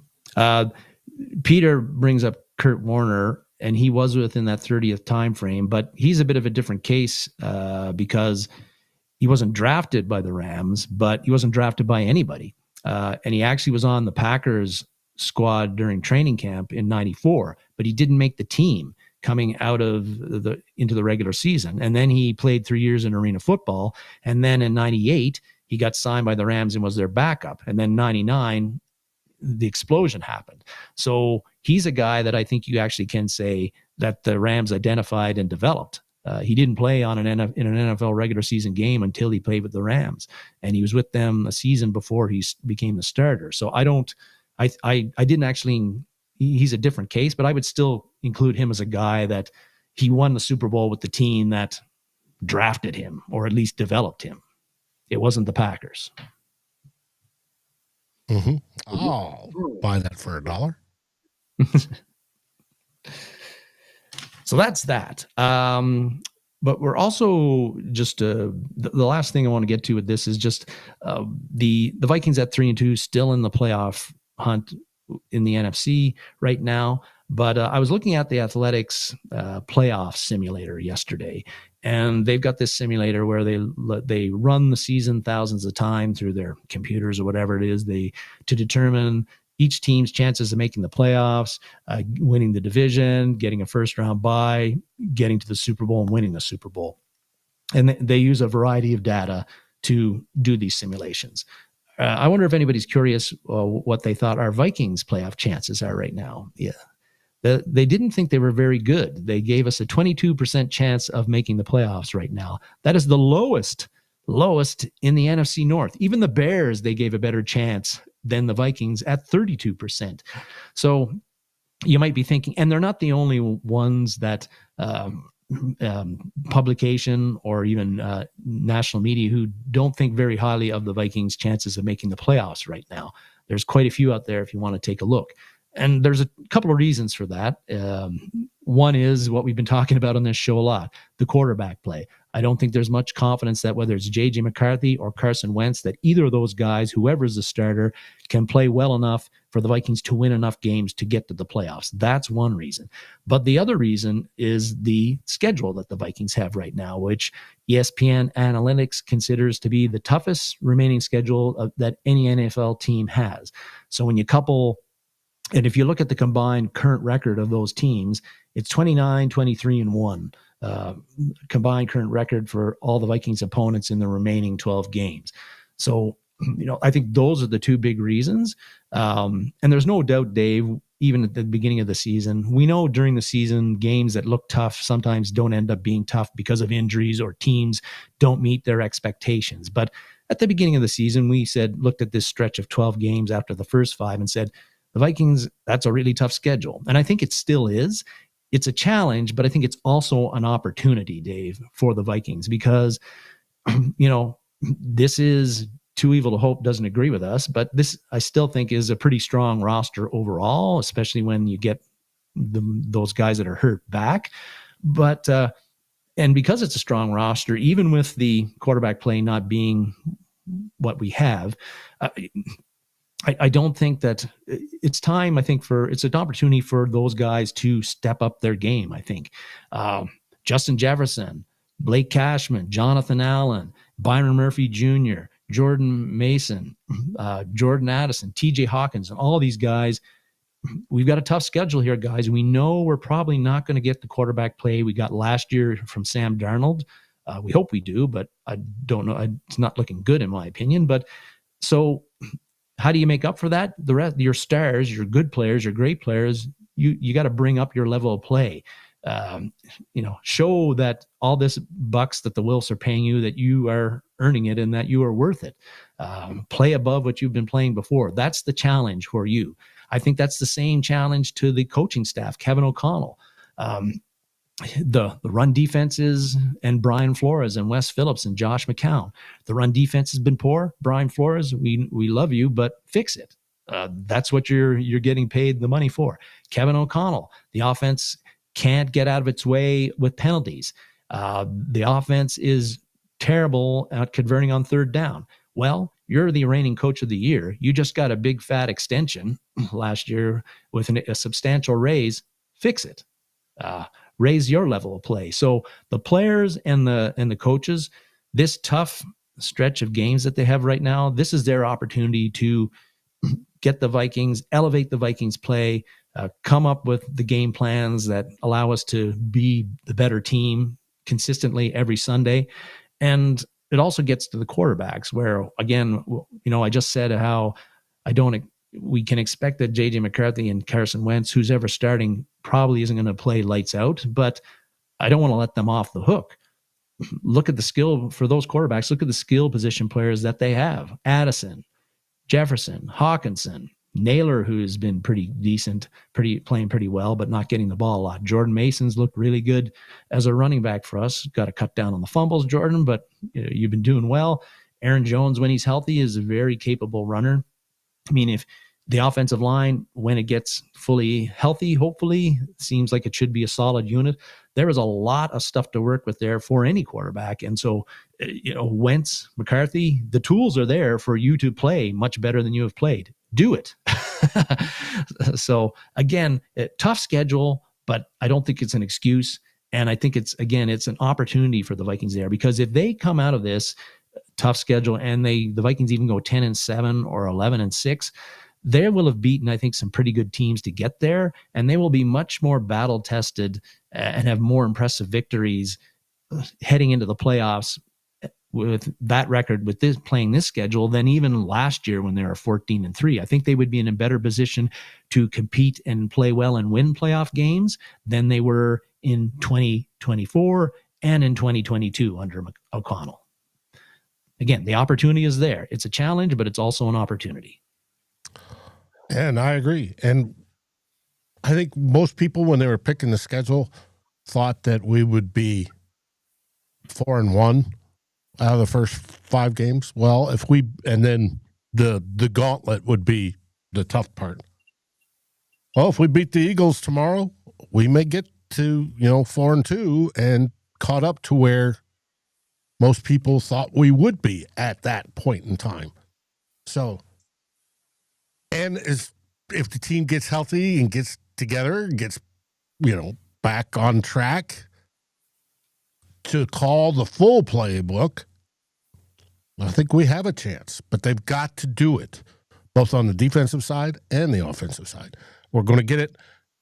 Speaker 2: Peter brings up Kurt Warner, and he was within that 30th time frame, but he's a bit of a different case because he wasn't drafted by the Rams, but he wasn't drafted by anybody. And he actually was on the Packers squad during training camp in 94, but he didn't make the team coming out of into the regular season. And then he played 3 years in arena football. And then in 98, he got signed by the Rams and was their backup. And then 99, the explosion happened. So he's a guy that I think you actually can say that the Rams identified and developed. He didn't play in an NFL regular season game until he played with the Rams, and he was with them a season before he became the starter. So I didn't actually, he's a different case, but I would still include him as a guy that he won the Super Bowl with the team that drafted him, or at least developed him. It wasn't the Packers.
Speaker 1: Mm-hmm. I'll buy that for $1.
Speaker 2: So that's that. But we're also just the last thing I want to get to with this is just the Vikings at 3-2, still in the playoff hunt in the NFC right now. But I was looking at the Athletics playoff simulator yesterday, And they've got this simulator where they run the season thousands of times through their computers or whatever it is, to determine each team's chances of making the playoffs, winning the division, getting a first round bye, getting to the Super Bowl, and winning the Super Bowl. And they use a variety of data to do these simulations. I wonder if anybody's curious what they thought our Vikings playoff chances are right now. Yeah. They didn't think they were very good. They gave us a 22% chance of making the playoffs right now. That is the lowest in the NFC North. Even the Bears, they gave a better chance than the Vikings at 32%. So you might be thinking, and they're not the only ones that publication or even national media who don't think very highly of the Vikings' chances of making the playoffs right now. There's quite a few out there if you want to take a look. And there's a couple of reasons for that. One is what we've been talking about on this show a lot, the quarterback play. I don't think there's much confidence that whether it's J.J. McCarthy or Carson Wentz, that either of those guys, whoever's the starter, can play well enough for the Vikings to win enough games to get to the playoffs. That's one reason. But the other reason is the schedule that the Vikings have right now, which ESPN Analytics considers to be the toughest remaining schedule that any NFL team has. So when you couple... And if you look at the combined current record of those teams, it's 29, 23, and 1. Combined current record for all the Vikings opponents in the remaining 12 games. So, I think those are the two big reasons. And there's no doubt, Dave, even at the beginning of the season, we know during the season, games that look tough sometimes don't end up being tough because of injuries or teams don't meet their expectations. But at the beginning of the season, we looked at this stretch of 12 games after the first 5 and said, the Vikings, that's a really tough schedule. And I think it still is. It's a challenge, but I think it's also an opportunity, Dave, for the Vikings because, this is Too Evil to Hope doesn't agree with us, but this I still think is a pretty strong roster overall, especially when you get those guys that are hurt back. But, and because it's a strong roster, even with the quarterback play not being what we have, I don't think that it's time, it's an opportunity for those guys to step up their game, I think. Justin Jefferson, Blake Cashman, Jonathan Allen, Byron Murphy Jr., Jordan Mason, Jordan Addison, TJ Hawkins, and all these guys. We've got a tough schedule here, guys. We know we're probably not going to get the quarterback play we got last year from Sam Darnold. We hope we do, but I don't know. It's not looking good in my opinion. But so... how do you make up for that? The rest, your stars, your good players, your great players, you got to bring up your level of play. Show that all this bucks that the Wilfs are paying you, that you are earning it and that you are worth it. Play above what you've been playing before. That's the challenge for you. I think that's the same challenge to the coaching staff, Kevin O'Connell. The run defenses and Brian Flores and Wes Phillips and Josh McCown. The run defense has been poor. Brian Flores, we love you, but fix it. That's what you're getting paid the money for. Kevin O'Connell, the offense can't get out of its way with penalties. The offense is terrible at converting on third down. Well, you're the reigning coach of the year. You just got a big fat extension last year with a substantial raise. Fix it. Raise your level of play. So the players and the coaches, this tough stretch of games that they have right now, this is their opportunity to get the Vikings, elevate the Vikings play, come up with the game plans that allow us to be the better team consistently every Sunday. And it also gets to the quarterbacks where, again, I just said how we can expect that J.J. McCarthy and Carson Wentz, who's ever starting, probably isn't going to play lights out, but I don't want to let them off the hook. Look at the skill for those quarterbacks. Look at the skill position players that they have. Addison, Jefferson, Hawkinson, Naylor, who's been pretty decent, playing pretty well, but not getting the ball a lot. Jordan Mason's looked really good as a running back for us. Got to cut down on the fumbles, Jordan, but you've been doing well. Aaron Jones, when he's healthy, is a very capable runner. I mean, if the offensive line, when it gets fully healthy, hopefully, seems like it should be a solid unit. There is a lot of stuff to work with there for any quarterback. And so, Wentz, McCarthy, the tools are there for you to play much better than you have played. Do it. So again, tough schedule, but I don't think it's an excuse. And I think it's an opportunity for the Vikings there, because if they come out of this tough schedule and the Vikings even go 10-7 or 11-6, they will have beaten, I think, some pretty good teams to get there, and they will be much more battle tested and have more impressive victories heading into the playoffs with that record, with this playing this schedule, than even last year when they were 14-3. I think they would be in a better position to compete and play well and win playoff games than they were in 2024 and in 2022 under O'Connell. Again, the opportunity is there. It's a challenge, but it's also an opportunity.
Speaker 1: And I agree. And I think most people, when they were picking the schedule, thought that we would be 4-1 out of the first 5 games. Well, and then the gauntlet would be the tough part. Well, if we beat the Eagles tomorrow, we may get to, 4-2 and caught up to where most people thought we would be at that point in time. So, and if the team gets healthy and gets together and gets, back on track to call the full playbook, I think we have a chance. But they've got to do it, both on the defensive side and the offensive side. We're going to get it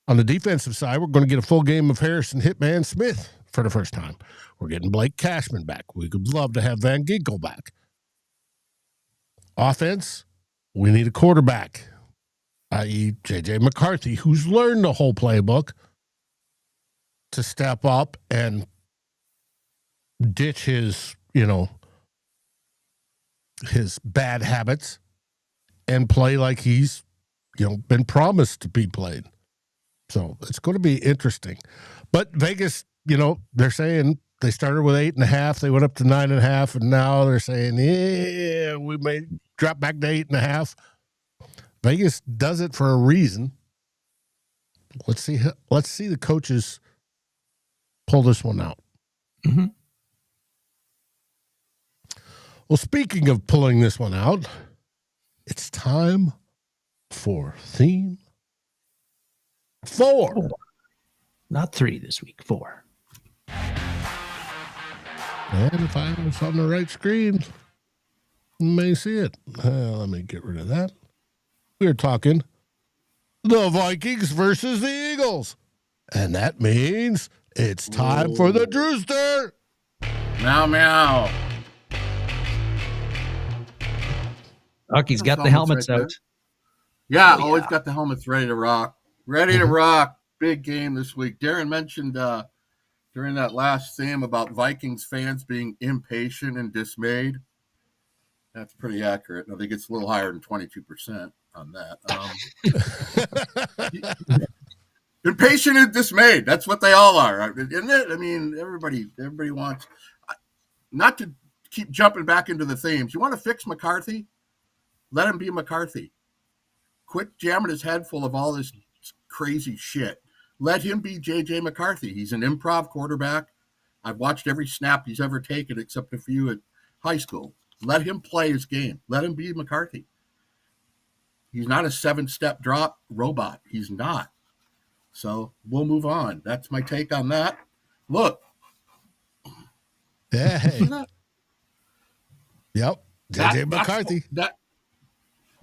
Speaker 1: on the defensive side. We're going to get a full game of Harrison Hitman Smith for the first time. We're getting Blake Cashman back. We could love to have Van Ginkel back. Offense, we need a quarterback, i.e. J.J. McCarthy, who's learned the whole playbook, to step up and ditch his, his bad habits and play like he's, been promised to be played. So it's going to be interesting. But Vegas, they're saying they started with 8.5, they went up to 9.5, and now they're saying, yeah, we may drop back to 8.5. Vegas does it for a reason. Let's see the coaches pull this one out.
Speaker 2: Mm-hmm.
Speaker 1: Well, speaking of pulling this one out, it's time for theme 4.
Speaker 2: Not 3 this week, 4.
Speaker 1: And if I was on the right screen, you may see it. Let me get rid of that. We're talking the Vikings versus the Eagles. And that means it's time for the Drewster.
Speaker 3: Meow, meow.
Speaker 2: He's got the helmets
Speaker 3: right
Speaker 2: out.
Speaker 3: Yeah, always got the helmets ready to rock. Ready to rock. Big game this week. Darren mentioned during that last theme about Vikings fans being impatient and dismayed. That's pretty accurate. I think it's a little higher than 22% on that. Impatient and dismayed. That's what they all are, isn't it? I mean, everybody wants not to keep jumping back into the themes. You want to fix McCarthy? Let him be McCarthy. Quit jamming his head full of all this crazy shit. Let him be J.J. McCarthy. He's an improv quarterback. I've watched every snap he's ever taken except a few at high school. Let him play his game. Let him be McCarthy. He's not a 7-step drop robot. He's not. So we'll move on. That's my take on that. Look.
Speaker 1: Hey. Yep. J.J. McCarthy.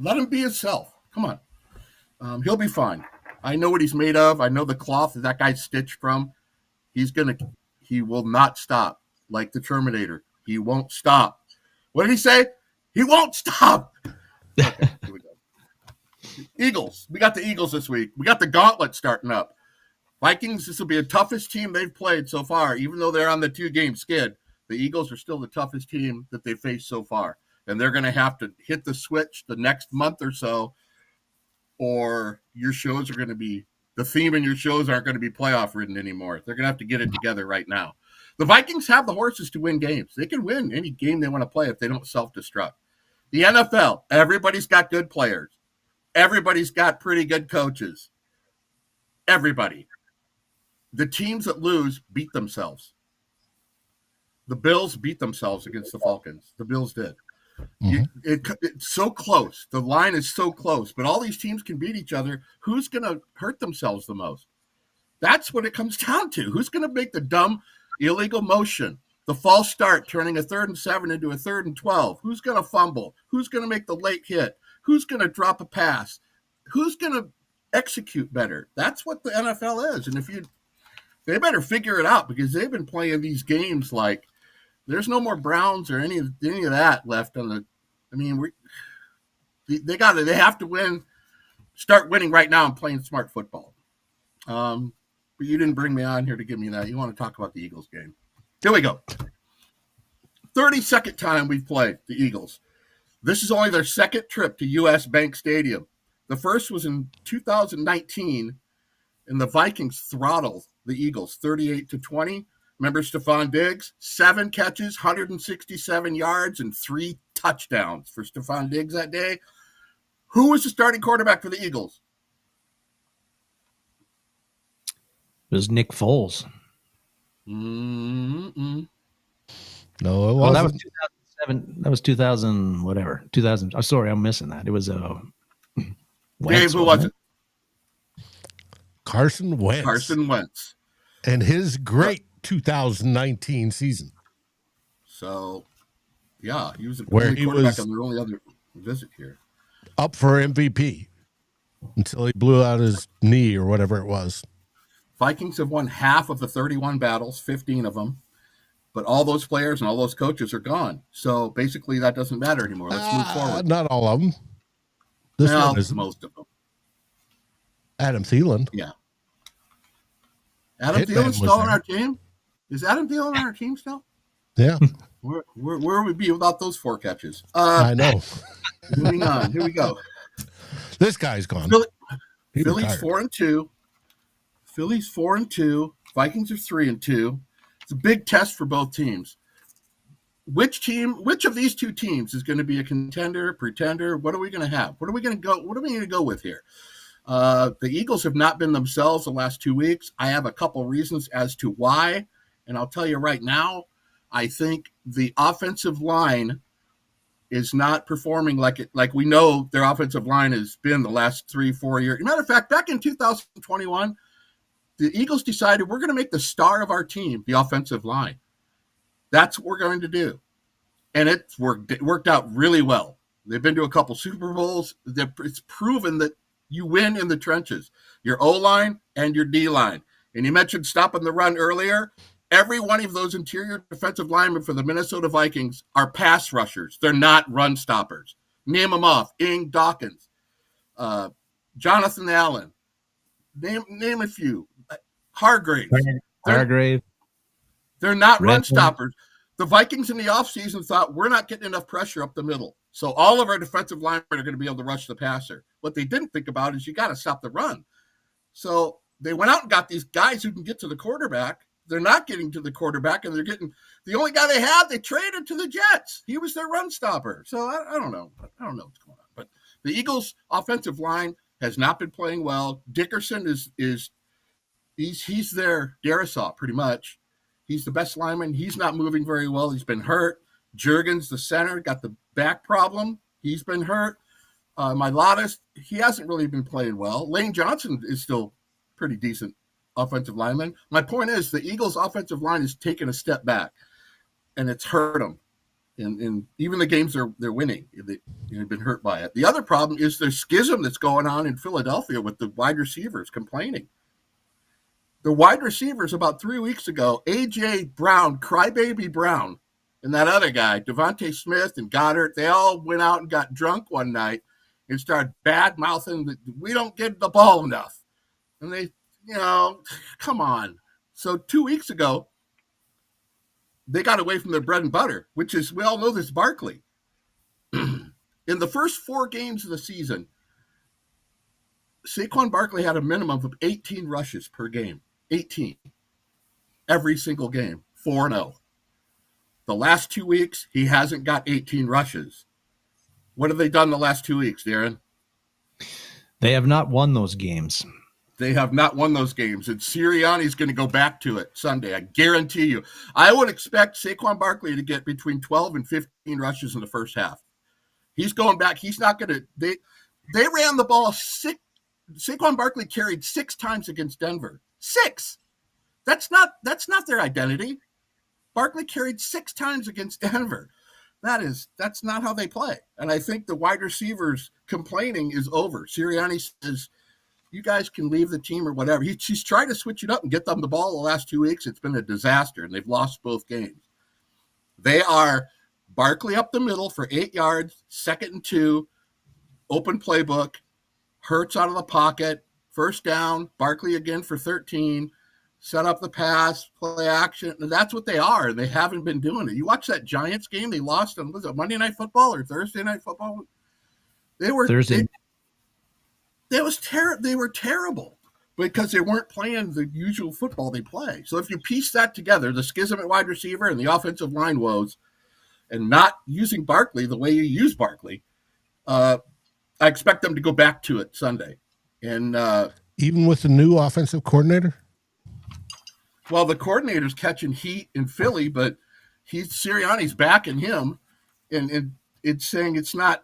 Speaker 3: Let him be himself. Come on. He'll be fine. I know what he's made of. I know the cloth that guy's stitched from. He will not stop. Like the Terminator. He won't stop. What did he say? He won't stop. Okay, here we go. Eagles. We got the Eagles this week. We got the gauntlet starting up. Vikings, this will be the toughest team they've played so far. Even though they're on the 2-game skid, the Eagles are still the toughest team that they've faced so far. And they're going to have to hit the switch the next month or so, or your shows are going to be, the theme in your shows aren't going to be playoff ridden anymore. They're going to have to get it together right now. The Vikings have the horses to win games. They can win any game they want to play if they don't self-destruct. The NFL, everybody's got good players. Everybody's got pretty good coaches. Everybody. The teams that lose beat themselves. The Bills beat themselves against the Falcons. The Bills did. Mm-hmm. It's so close. The line is so close. But all these teams can beat each other. Who's going to hurt themselves the most? That's what it comes down to. Who's going to make the dumb, illegal motion? The false start, turning a 3rd and 7 into a 3rd and 12. Who's going to fumble? Who's going to make the late hit? Who's going to drop a pass? Who's going to execute better? That's what the NFL is. And they better figure it out, because they've been playing these games like there's no more Browns or any of that left on the. I mean, they have to win, start winning right now and playing smart football. But you didn't bring me on here to give me that. You want to talk about the Eagles game? Here we go. 32nd time we've played the Eagles. This is only their second trip to U.S. Bank Stadium. The first was in 2019, and the Vikings throttled the Eagles 38-20. Remember Stephon Diggs? 7 catches, 167 yards, and 3 touchdowns for Stephon Diggs that day. Who was the starting quarterback for the Eagles?
Speaker 2: It was Nick Foles.
Speaker 3: Mm-mm.
Speaker 1: No, it wasn't.
Speaker 2: Well, that was 2007. That was 2000, whatever. 2000. Oh, sorry, I'm missing that. It was
Speaker 3: Dave, who was it?
Speaker 1: Carson Wentz.
Speaker 3: Carson Wentz.
Speaker 1: And his great 2019 season.
Speaker 3: So, yeah, he was the
Speaker 1: Where
Speaker 3: only
Speaker 1: he
Speaker 3: quarterback
Speaker 1: was
Speaker 3: on their only other visit here.
Speaker 1: up for MVP until he blew out his knee or whatever it was.
Speaker 3: Vikings have won half of the 31 battles, 15 of them. But all those players and all those coaches are gone. So basically that doesn't matter anymore. Let's move forward.
Speaker 1: Not all of them. This one is
Speaker 3: most of them.
Speaker 1: Adam Thielen.
Speaker 3: Yeah. Adam Thielen's still on our team? Is Adam Thielen on our team still?
Speaker 1: Yeah.
Speaker 3: Where would we be without those 4 catches?
Speaker 1: I know.
Speaker 3: Moving on. Here we go.
Speaker 1: This guy's gone.
Speaker 3: Philly's 4-2. Philly's 4-2. Vikings are 3-2. It's a big test for both teams. Which of these two teams is going to be a contender, pretender? What are we going to have? What are we going to go with here? The Eagles have not been themselves the last 2 weeks. I have a couple reasons as to why, and I'll tell you right now. I think the offensive line is not performing like we know their offensive line has been the last 3-4 years. As a matter of fact, back in 2021, the Eagles decided we're going to make the star of our team the offensive line. That's what we're going to do. And it worked out really well. They've been to a couple Super Bowls. It's proven that you win in the trenches, your O-line and your D-line. And you mentioned stopping the run earlier. Every one of those interior defensive linemen for the Minnesota Vikings are pass rushers. They're not run stoppers. Name them off. Ing Dawkins, Jonathan Allen. Name a few. Hargrave. They're not run stoppers. The Vikings in the offseason thought we're not getting enough pressure up the middle. So all of our defensive linemen are going to be able to rush the passer. What they didn't think about is you got to stop the run. So they went out and got these guys who can get to the quarterback. They're not getting to the quarterback, and they're getting the only guy they have. They traded to the Jets. He was their run stopper. So I don't know. I don't know what's going on. But the Eagles' offensive line has not been playing well. Dickerson he's their Darisaw pretty much. He's the best lineman. He's not moving very well. He's been hurt. Juergens, the center, got the back problem. He's been hurt. Mylatis, he hasn't really been playing well. Lane Johnson is still pretty decent offensive lineman. My point is the Eagles' offensive line has taken a step back, and it's hurt them. And even the games they're winning, they've been hurt by it. The other problem is the schism that's going on in Philadelphia with the wide receivers complaining. The wide receivers about 3 weeks ago, A.J. Brown, Crybaby Brown, and that other guy, Devontae Smith and Goddard, they all went out and got drunk one night and started bad-mouthing that we don't get the ball enough. And they, come on. So 2 weeks ago, they got away from their bread and butter, which is, we all know this, Barkley. In the first 4 games of the season, Saquon Barkley had a minimum of 18 rushes per game. 18. Every single game. 4-0. The last 2 weeks, he hasn't got 18 rushes. What have they done the last 2 weeks, Darren?
Speaker 2: They have not won those games.
Speaker 3: They have not won those games. And Sirianni's going to go back to it Sunday. I guarantee you. I would expect Saquon Barkley to get between 12 and 15 rushes in the first half. He's going back. He's not going to – they ran the ball 6 – Saquon Barkley carried 6 times against Denver. 6. That's not their identity. Barkley carried 6 times against Denver. That's not how they play. And I think the wide receivers complaining is over. Sirianni says, you guys can leave the team or whatever. She's tried to switch it up and get them the ball the last 2 weeks. It's been a disaster, and they've lost both games. They are Barkley up the middle for 8 yards, 2nd and 2, open playbook, Hurts out of the pocket, first down, Barkley again for 13, set up the pass, play action. And that's what they are, and they haven't been doing it. You watch that Giants game, they lost on, was it Monday Night Football or Thursday Night Football? They were Thursday. They were terrible because they weren't playing the usual football they play. So if you piece that together, the schism at wide receiver and the offensive line woes, and not using Barkley the way you use Barkley, I expect them to go back to it Sunday. And
Speaker 1: even with the new offensive coordinator?
Speaker 3: Well, the coordinator's catching heat in Philly, but Sirianni's backing him, and it's saying it's not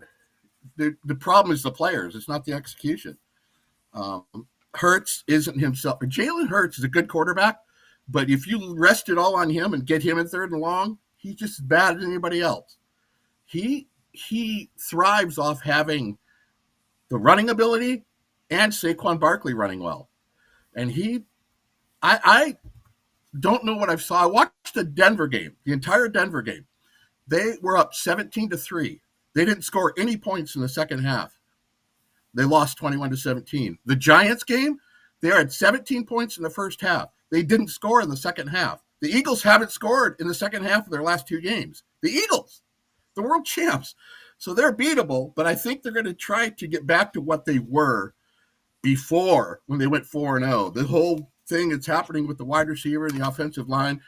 Speaker 3: the problem is the players. It's not the execution. Hurts isn't himself. Jalen Hurts is a good quarterback, but if you rest it all on him and get him in 3rd and long, he's just as bad as anybody else. He thrives off having the running ability and Saquon Barkley running well. And I don't know what I saw. I watched the Denver game, the entire Denver game. They were up 17-3. They didn't score any points in the second half. They lost 21-17. The Giants game, they had 17 points in the first half. They didn't score in the second half. The Eagles haven't scored in the second half of their last 2 games. The Eagles, the world champs. So they're beatable, but I think they're going to try to get back to what they were before when they went 4-0. The whole thing that's happening with the wide receiver and the offensive line,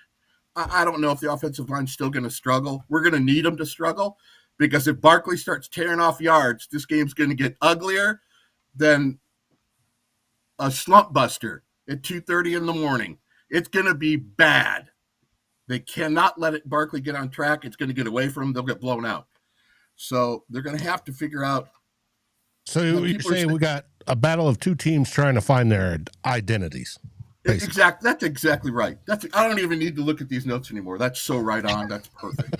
Speaker 3: I don't know if the offensive line's still going to struggle. We're going to need them to struggle. Because if Barkley starts tearing off yards, this game's going to get uglier than a slump buster at 2:30 in the morning. It's going to be bad. They cannot let Barkley get on track. It's going to get away from them. They'll get blown out. So they're going to have to figure out.
Speaker 1: So you're saying we got a battle of 2 teams trying to find their identities.
Speaker 3: Exactly. That's exactly right. I don't even need to look at these notes anymore. That's so right on. That's perfect.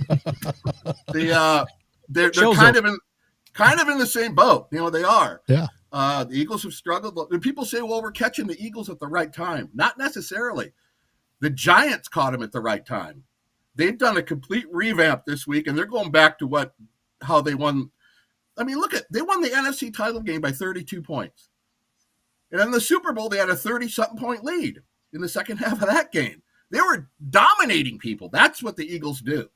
Speaker 3: They're kind of in the same boat. You know, they are.
Speaker 1: Yeah.
Speaker 3: The Eagles have struggled. People say, well, we're catching the Eagles at the right time. Not necessarily. The Giants caught them at the right time. They've done a complete revamp this week, and they're going back to how they won. I mean, they won the NFC title game by 32 points. And in the Super Bowl, they had a 30-something point lead in the second half of that game. They were dominating people. That's what the Eagles do.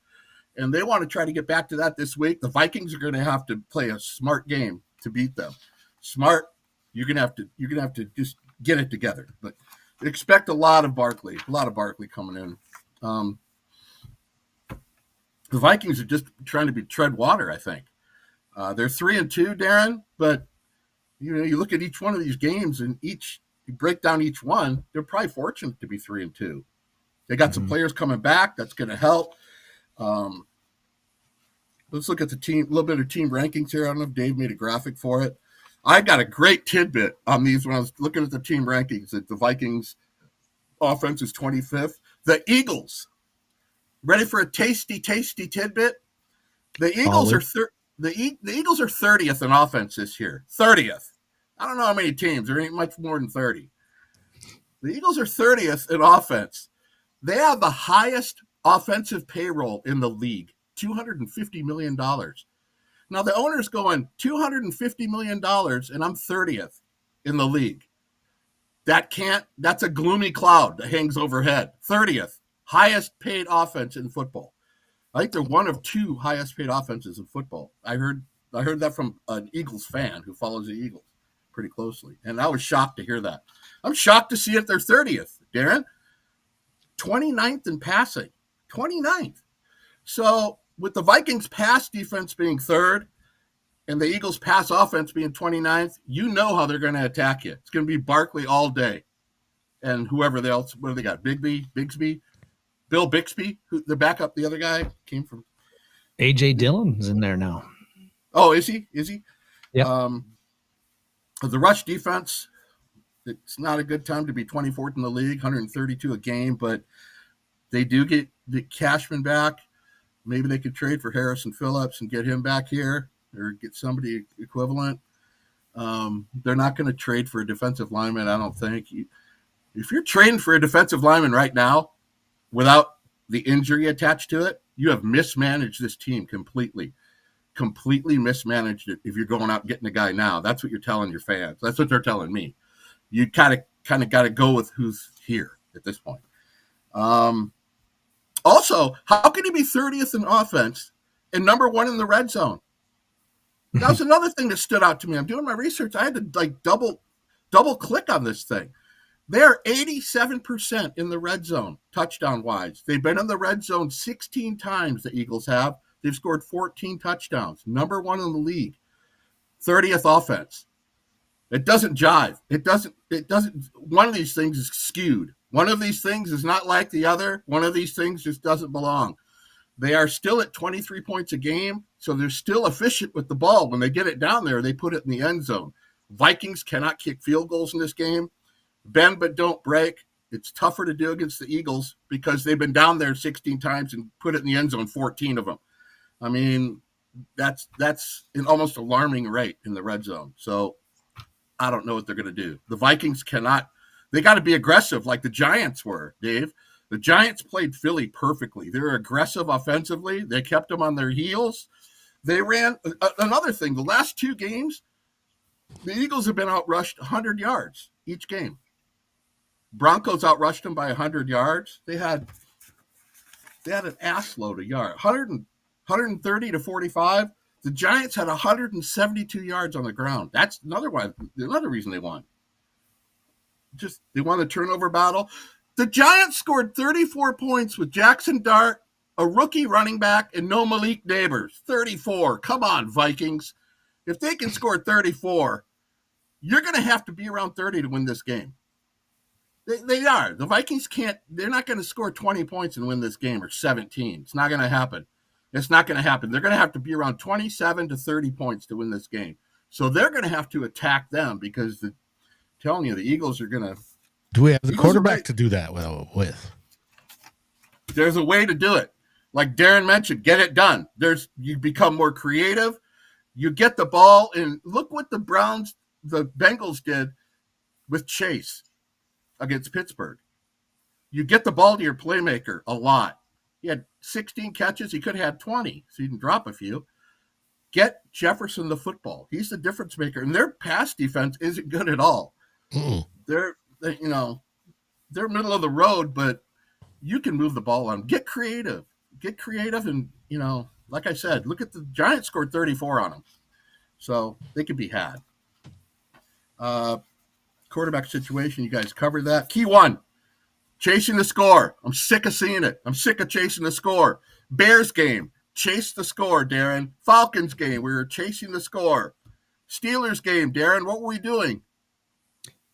Speaker 3: And they want to try to get back to that this week. The Vikings are going to have to play a smart game to beat them. Smart, you're going to have to just get it together. But expect a lot of Barkley coming in. The Vikings are just trying to tread water, I think. They're 3-2, Darren, but you look at each one of these games and you break down each one, they're probably fortunate to be 3-2. They got some players coming back. That's going to help. Let's look at a little bit of team rankings here. I don't know if Dave made a graphic for it. I got a great tidbit on these when I was looking at the team rankings. That the Vikings offense is 25th. The Eagles, ready for a tasty tidbit? The Eagles are the Eagles are 30th in offense this year. 30th. I don't know how many teams. There ain't much more than 30. The Eagles are 30th in offense. They have the highest offensive payroll in the league, $250 million. Now, the owner's going, $250 million, and I'm 30th in the league. That's a gloomy cloud that hangs overhead. 30th, highest paid offense in football. I think they're one of 2 highest paid offenses in football. I heard that from an Eagles fan who follows the Eagles pretty closely, and I was shocked to hear that. I'm shocked to see it they're 30th, Darren. 29th in passing. 29th. So with the Vikings pass defense being 3rd and the Eagles pass offense being 29th, you know how they're going to attack you. It's going to be Barkley all day. And whoever else, what do they got? Bill Bixby, who the backup, the other guy came from.
Speaker 2: A.J. Dillon's in there now.
Speaker 3: Oh, is he?
Speaker 2: Yeah.
Speaker 3: The rush defense, It's not a good time to be 24th in the league, 132 a game, but they do get the Cashman back. Maybe they could trade for Harrison Phillips and get him back here or get somebody equivalent. They're not going to trade for a defensive lineman, I don't think. If you're trading for a defensive lineman right now without the injury attached to it, you have mismanaged this team completely mismanaged it. If you're going out and getting a guy now, that's what you're telling your fans. That's what they're telling me. You kind of got to go with who's here at this point. Also, how can he be 30th in offense and number 1 in the red zone? That was another thing that stood out to me. I'm doing my research. I had to like double click on this thing. They're 87% in the red zone, touchdown-wise. They've been in the red zone 16 times, the Eagles have. They've scored 14 touchdowns. Number 1 in the league. 30th offense. It doesn't jive. It doesn't. One of these things is skewed. One of these things is not like the other. One of these things just doesn't belong. They are still at 23 points a game, so they're still efficient with the ball. When they get it down there, they put it in the end zone. Vikings cannot kick field goals in this game. Bend but don't break. It's tougher to do against the Eagles because they've been down there 16 times and put it in the end zone 14 of them. I mean, that's an almost alarming rate in the red zone. So I don't know what they're going to do. The Vikings cannot – they got to be aggressive like the Giants were, Dave. The Giants played Philly perfectly. They were aggressive offensively. They kept them on their heels. They ran – another thing, the last 2 games, the Eagles have been outrushed 100 yards each game. Broncos outrushed them by 100 yards. They had an ass load of yards, 130 to 45. The Giants had 172 yards on the ground. That's another reason they won. Just they won the turnover battle. The Giants scored 34 points with Jackson Dart, a rookie running back, and no Malik Neighbors. 34. Come on, Vikings. If they can score 34, you're going to have to be around 30 to win this game. They are. The Vikings can't. They're not going to score 20 points and win this game or 17. It's not going to happen. It's not going to happen. They're going to have to be around 27 to 30 points to win this game. So they're going to have to attack them because I'm telling you, the Eagles are going to.
Speaker 1: Do we have the quarterback to do that with?
Speaker 3: There's a way to do it. Like Darren mentioned, get it done. You become more creative. You get the ball, and look what the Bengals did with Chase against Pittsburgh. You get the ball to your playmaker a lot. He had 16 catches. He could have had 20, so you can drop a few. Get Jefferson the football. He's the difference maker. And their pass defense isn't good at all. They're middle of the road, but you can move the ball on. Get creative. And, like I said, look at the Giants scored 34 on them. So they could be had. Quarterback situation, you guys covered that. Key 1, chasing the score. I'm sick of seeing it. I'm sick of chasing the score. Bears game, chase the score, Darren. Falcons game, we were chasing the score. Steelers game, Darren, what were we doing?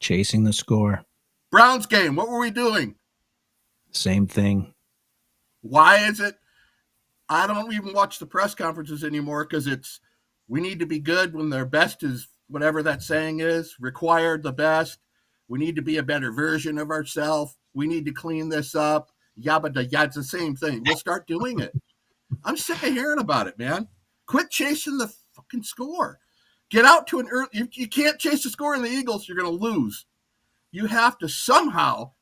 Speaker 2: Chasing the score.
Speaker 3: Browns game, what were we doing?
Speaker 2: Same thing.
Speaker 3: Why is it? I don't even watch the press conferences anymore because we need to be good when their best is whatever that saying is, required the best. We need to be a better version of ourselves. We need to clean this up. Yabba da yabba. It's the same thing. We'll start doing it. I'm sick of hearing about it, man. Quit chasing the fucking score. Get out to an early. You can't chase the score in the Eagles. You're going to lose. You have to somehow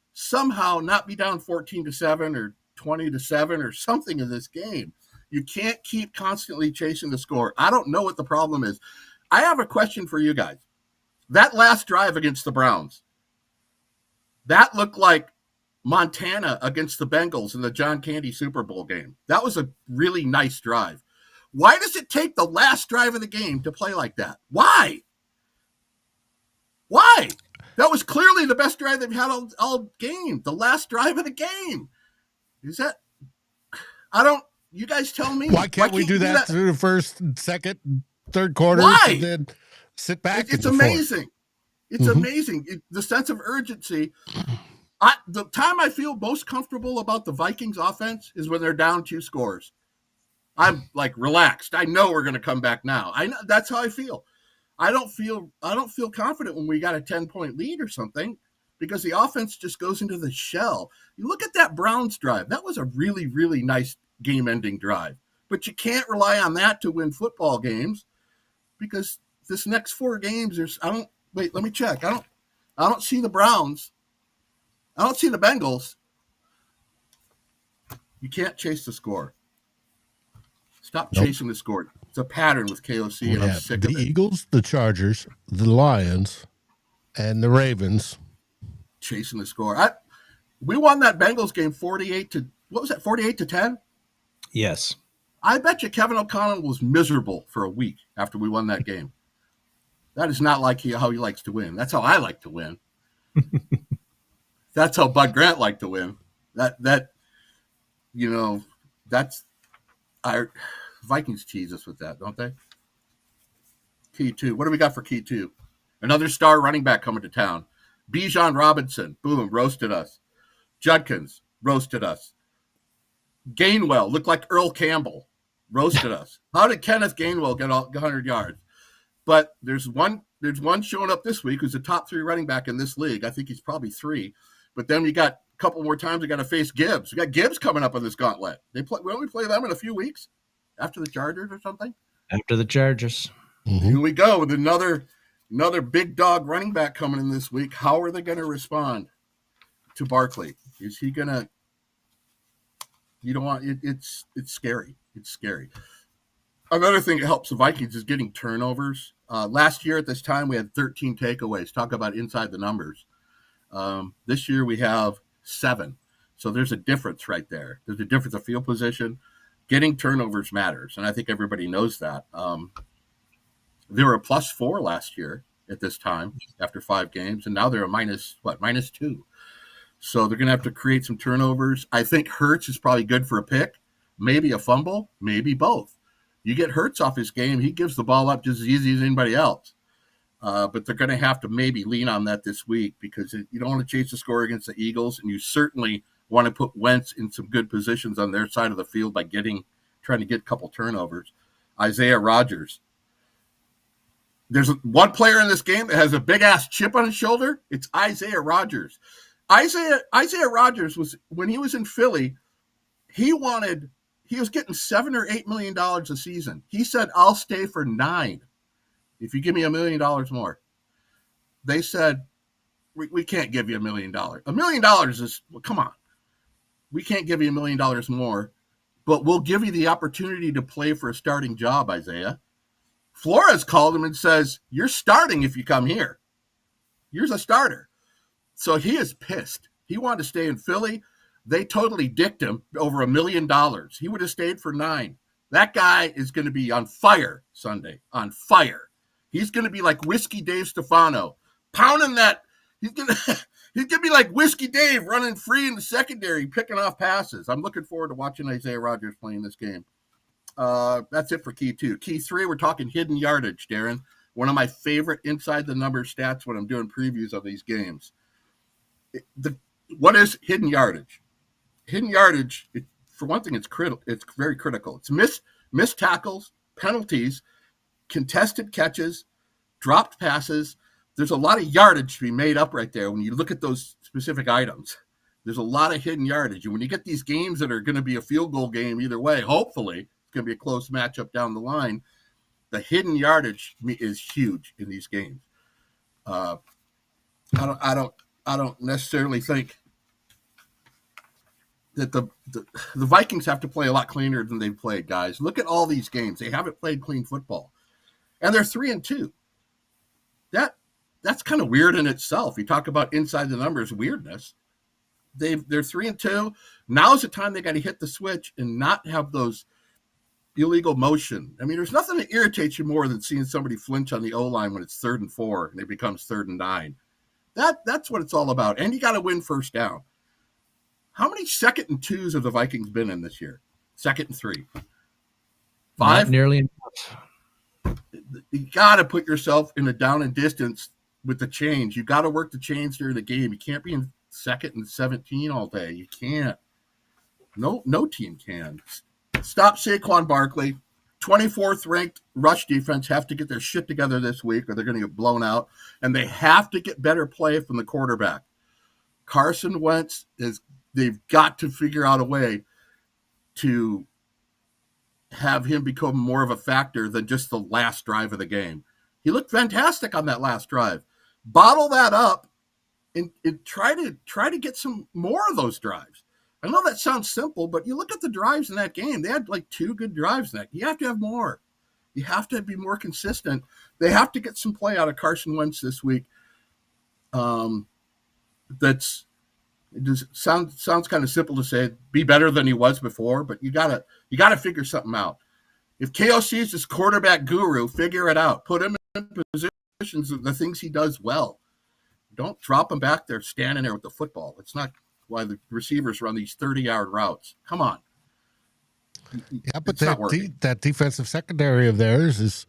Speaker 3: not be down 14-7 or 20-7 or something in this game. You can't keep constantly chasing the score. I don't know what the problem is. I have a question for you guys. That last drive against the Browns, that looked like Montana against the Bengals in the John Candy Super Bowl game. That was a really nice drive. Why does it take the last drive of the game to play like that? Why? That was clearly the best drive they've had all game. The last drive of the game. You guys tell me.
Speaker 1: Why can't we do that through the first, second, third quarter?
Speaker 3: Why?
Speaker 1: And then sit back.
Speaker 3: It's amazing. It's amazing. The sense of urgency. The time I feel most comfortable about the Vikings offense is when they're down 2 scores. I'm like relaxed. I know we're going to come back now. I know that's how I feel. I don't feel confident when we got a 10-point lead or something, because the offense just goes into the shell. You look at that Browns drive. That was a really, really nice game-ending drive. But you can't rely on that to win football games, because this next 4 games, let me check. I don't see the Browns. I don't see the Bengals. You can't chase the score. Stop chasing the score. It's a pattern with KOC, and I'm sick of it.
Speaker 1: The Eagles, the Chargers, the Lions, and the Ravens.
Speaker 3: Chasing the score. We won that Bengals game 48-10?
Speaker 2: Yes.
Speaker 3: I bet you Kevin O'Connell was miserable for a week after we won that game. That is not like how he likes to win. That's how I like to win. That's how Bud Grant liked to win. That's our Vikings tease us with that, don't they? Key 2. What do we got for key 2? Another star running back coming to town. Bijan Robinson, boom, roasted us. Judkins, roasted us. Gainwell, looked like Earl Campbell, roasted us. How did Kenneth Gainwell get 100 yards? But there's one showing up this week who's a top 3 running back in this league. I think he's probably 3. But then we got a couple more times we got to face Gibbs. We got Gibbs coming up on this gauntlet. Won't we play them in a few weeks? After the Chargers or something?
Speaker 2: After the Chargers.
Speaker 1: Mm-hmm.
Speaker 3: Here we go with another big dog running back coming in this week. How are they going to respond to Barkley? Is he going to – you don't want – it's scary. It's scary. Another thing that helps the Vikings is getting turnovers. Last year at this time, we had 13 takeaways. Talk about inside the numbers. This year we have 7. So there's a difference right there. There's a difference of field position. Getting turnovers matters, and I think everybody knows that. They were a +4 last year at this time after 5 games, and now they're a -2. So they're going to have to create some turnovers. I think Hurts is probably good for a pick, maybe a fumble, maybe both. You get Hurts off his game, he gives the ball up just as easy as anybody else. But they're going to have to maybe lean on that this week, because you don't want to chase the score against the Eagles, and you certainly want to put Wentz in some good positions on their side of the field by trying to get a couple turnovers. Isaiah Rodgers. There's one player in this game that has a big-ass chip on his shoulder. It's Isaiah Rodgers. Isaiah Rodgers when he was in Philly, he was getting $7 or $8 million a season. He said, I'll stay for 9 if you give me $1 million more. They said, we can't give you $1 million. $1 million is, well, come on. We can't give you $1 million more, but we'll give you the opportunity to play for a starting job, Isaiah. Flores called him and says, you're starting if you come here. You're a starter. So he is pissed. He wanted to stay in Philly. They totally dicked him over $1 million. He would have stayed for 9. That guy is going to be on fire Sunday, on fire. He's going to be like Whiskey Dave Stefano, pounding that. He's going to be like Whiskey Dave, running free in the secondary, picking off passes. I'm looking forward to watching Isaiah Rodgers playing this game. That's it for key 2. Key 3, we're talking hidden yardage, Darren. One of my favorite inside the numbers stats when I'm doing previews of these games. What is hidden yardage? Hidden yardage, for one thing, it's critical. It's very critical. It's missed tackles, penalties, contested catches, dropped passes. There's a lot of yardage to be made up right there when you look at those specific items. There's a lot of hidden yardage. And when you get these games that are going to be a field goal game either way, hopefully it's going to be a close matchup down the line, the hidden yardage is huge in these games. I don't necessarily think that the Vikings have to play a lot cleaner than they've played, guys. Look at all these games. They haven't played clean football. And they're 3-2. That's kind of weird in itself. You talk about inside the numbers weirdness. They're 3-2. Now's the time they got to hit the switch and not have those illegal motion. I mean, there's nothing that irritates you more than seeing somebody flinch on the O-line when it's 3rd and 4 and it becomes 3rd and 9. That's what it's all about. And you got to win first down. How many 2nd and 2s have the Vikings been in this year? 2nd and 3. 5?
Speaker 2: Not nearly enough.
Speaker 3: You got to put yourself in a down and distance with the chains. You got to work the chains during the game. You can't be in 2nd and 17 all day. You can't. No team can. Stop Saquon Barkley. 24th ranked rush defense have to get their shit together this week or they're going to get blown out, and they have to get better play from the quarterback. Carson Wentz they've got to figure out a way to have him become more of a factor than just the last drive of the game. He looked fantastic on that last drive. Bottle that up and try to get some more of those drives. I know that sounds simple, but you look at the drives in that game. They had like 2 good drives in that. You have to have more. You have to be more consistent. They have to get some play out of Carson Wentz this week. It just sounds kind of simple to say, be better than he was before, but you gotta figure something out. If KOC is this quarterback guru, figure it out. Put him in positions of the things he does well. Don't drop him back there standing there with the football. It's not why the receivers run these 30-yard routes. Come on.
Speaker 1: Yeah, but that defensive secondary of theirs is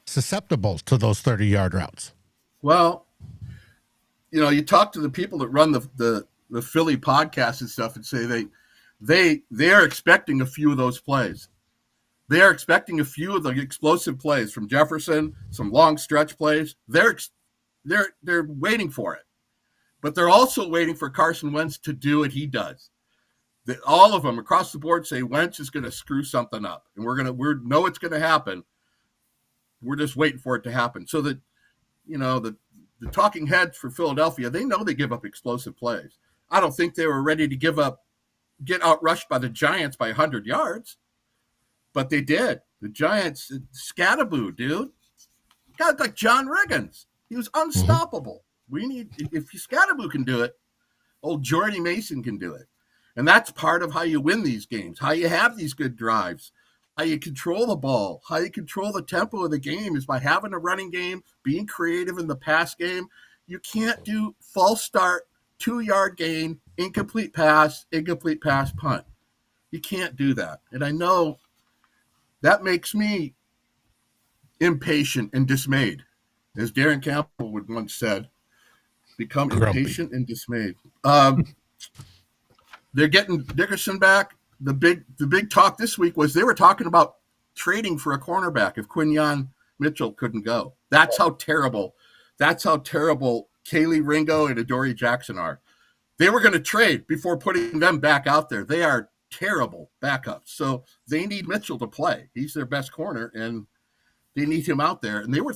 Speaker 1: susceptible to those 30-yard routes.
Speaker 3: Well, you talk to the people that run the Philly podcast and stuff and say they are expecting a few of those plays. They are expecting a few of the explosive plays from Jefferson, some long stretch plays. They're waiting for it. But they're also waiting for Carson Wentz to do what he does. All of them across the board say Wentz is going to screw something up, and we know it's going to happen. We're just waiting for it to happen. So that the talking heads for Philadelphia, they know they give up explosive plays. I don't think they were ready to get outrushed by the Giants by 100 yards, but they did. The Giants, Scattaboo, dude. Guys like John Riggins, he was unstoppable. If Scattaboo can do it, old Jordy Mason can do it. And that's part of how you win these games, how you have these good drives, how you control the ball, how you control the tempo of the game is by having a running game, being creative in the pass game. You can't do false start, 2-yard gain, incomplete pass, punt. You can't do that. And I know that makes me impatient and dismayed. As Darren Campbell would once said, become impatient and dismayed. They're getting Dickerson back. The big talk this week was they were talking about trading for a cornerback if Quinyon Mitchell couldn't go. That's how terrible Kaylee Ringo and Adoree Jackson are. They were going to trade before putting them back out there. They are terrible backups. So they need Mitchell to play. He's their best corner, and they need him out there. And they were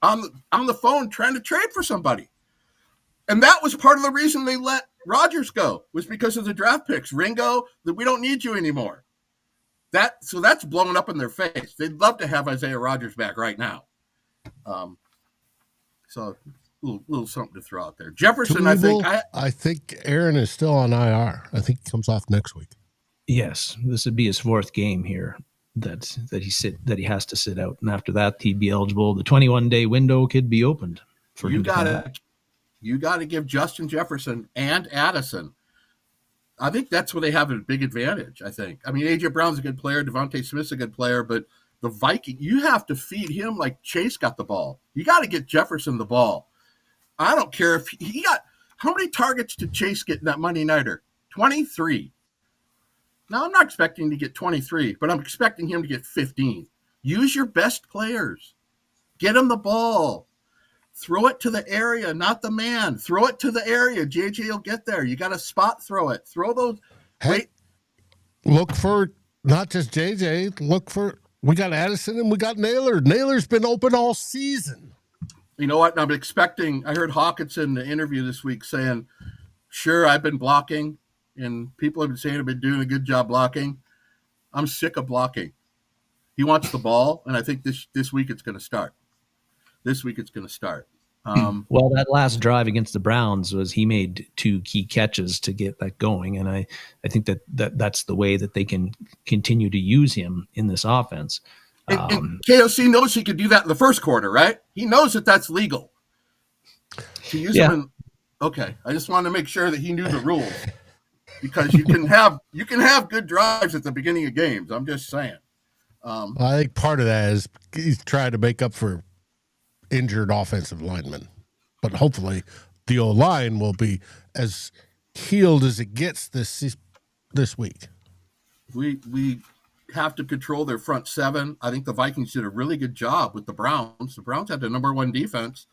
Speaker 3: on the phone trying to trade for somebody. And that was part of the reason they let Rodgers go, was because of the draft picks. Ringo, that we don't need you anymore. So that's blowing up in their face. They'd love to have Isaiah Rodgers back right now. So little something to throw out there. Jefferson,
Speaker 1: I think Aaron is still on IR. I think he comes off next week.
Speaker 2: Yes, this would be his 4th game here that he has to sit out, and after that he'd be eligible. The 21-day window could be opened for him.
Speaker 3: You got to give Justin Jefferson and Addison. I think that's where they have a big advantage, I think. I mean, A.J. Brown's a good player. Devontae Smith's a good player. But the Viking, you have to feed him like Chase got the ball. You got to get Jefferson the ball. I don't care if he got – how many targets did Chase get in that Monday Nighter? 23. Now, I'm not expecting him to get 23, but I'm expecting him to get 15. Use your best players. Get him the ball. Throw it to the area, not the man. Throw it to the area. JJ will get there. You got to spot throw it. Throw those.
Speaker 1: Hey, look for not just JJ. We got Addison and we got Naylor. Naylor's been open all season.
Speaker 3: You know what? I'm expecting. I heard Hawkinson in the interview this week saying, "Sure, I've been blocking, and people have been saying I've been doing a good job blocking. I'm sick of blocking." He wants the ball, and I think this week it's going to start.
Speaker 2: Well, that last drive against the Browns was he made 2 key catches to get that going, and I think that's the way that they can continue to use him in this offense.
Speaker 3: And KOC knows he could do that in the first quarter, right? He knows that that's legal to use him. Okay, I just wanted to make sure that he knew the rules, because you can have good drives at the beginning of games. I'm just saying.
Speaker 1: I think part of that is he's trying to make up for injured offensive linemen, but hopefully the O-line will be as healed as it gets this week.
Speaker 3: have to control their front seven. I think the Vikings did a really good job with the Browns. The Browns had the number one defense.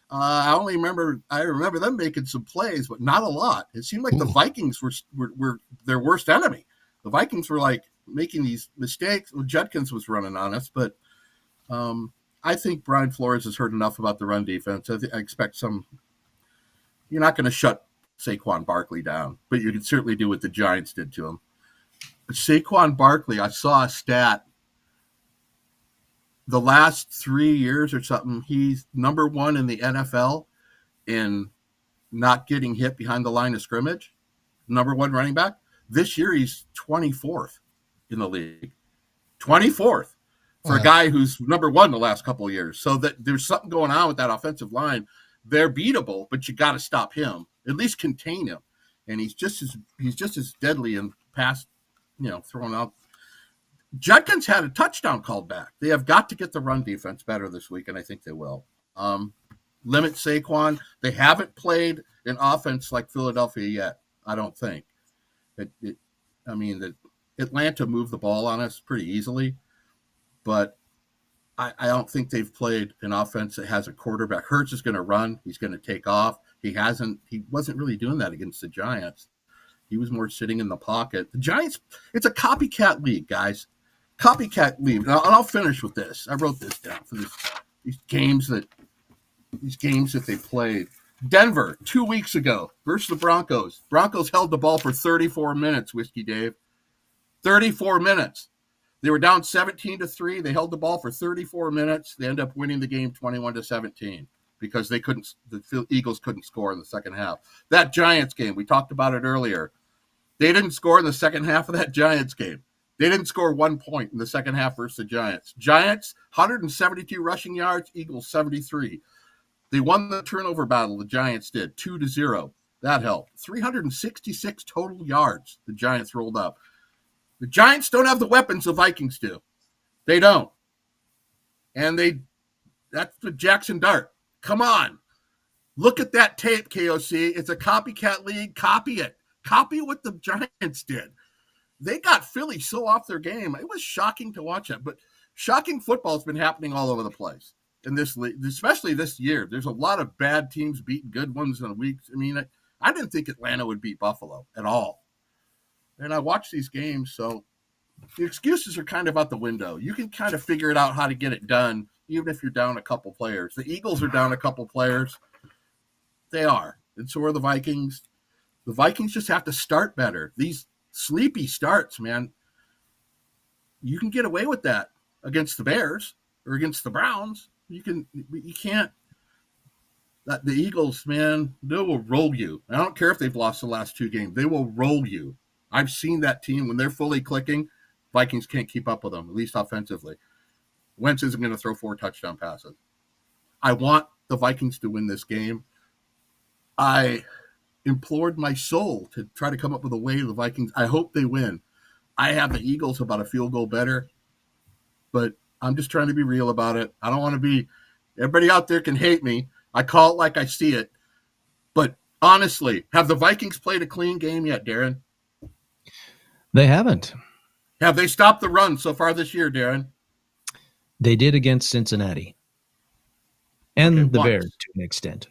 Speaker 3: I remember them making some plays, but not a lot. It seemed like the Vikings were their worst enemy. The Vikings were like making these mistakes. Well, Judkins was running on us, but I think Brian Flores has heard enough about the run defense. I expect some. You're not going to shut Saquon Barkley down, but you can certainly do what the Giants did to him. But Saquon Barkley, I saw a stat. The last 3 years or something, he's number one in the NFL in not getting hit behind the line of scrimmage. Number one running back. This year, he's 24th in the league. 24th for a guy who's number one the last couple of years. So that there's something going on with that offensive line. They're beatable, but you got to stop him. At least contain him. And he's just as deadly in pass, throwing out. Judkins had a touchdown called back. They have got to get the run defense better this week, and I think they will. Limit Saquon. They haven't played an offense like Philadelphia yet, I don't think. Atlanta moved the ball on us pretty easily, but I don't think they've played an offense that has a quarterback. Hurts is going to run. He's going to take off. He wasn't really doing that against the Giants. He was more sitting in the pocket. The Giants, it's a copycat league, guys. Copycat league. And I'll finish with this. I wrote this down for these games that they played. Denver, 2 weeks ago, versus the Broncos. Broncos held the ball for 34 minutes, Whiskey Dave. 34 minutes. They were down 17-3. They held the ball for 34 minutes. They end up winning the game 21-17 because the Eagles couldn't score in the second half. That Giants game, we talked about it earlier. They didn't score in the second half of that Giants game. They didn't score 1 point in the second half versus the Giants. Giants, 172 rushing yards, Eagles 73. They won the turnover battle, the Giants did, 2-0. That helped. 366 total yards the Giants rolled up. The Giants don't have the weapons the Vikings do. They don't. And that's the Jackson Dart. Come on. Look at that tape, KOC. It's a copycat league. Copy it. Copy what the Giants did. They got Philly so off their game. It was shocking to watch that. But shocking football has been happening all over the place in this league, especially this year. There's a lot of bad teams beating good ones in a week. I mean, I didn't think Atlanta would beat Buffalo at all. And I watch these games, so the excuses are kind of out the window. You can kind of figure it out how to get it done, even if you're down a couple players. The Eagles are down a couple players. They are. And so are the Vikings. The Vikings just have to start better. These sleepy starts, man, you can get away with that against the Bears or against the Browns. You can't. The Eagles, man, they will roll you. I don't care if they've lost the last two games. They will roll you. I've seen that team when they're fully clicking. Vikings can't keep up with them, at least offensively. Wentz isn't going to throw 4 touchdown passes. I want the Vikings to win this game. I implored my soul to try to come up with a way to the Vikings. I hope they win. I have the Eagles about a field goal better, but I'm just trying to be real about it. I don't want to be – everybody out there can hate me. I call it like I see it. But honestly, have the Vikings played a clean game yet, Darren?
Speaker 2: They haven't.
Speaker 3: Have they stopped the run so far this year, Darren?
Speaker 2: They did against Cincinnati and the Bears to an extent.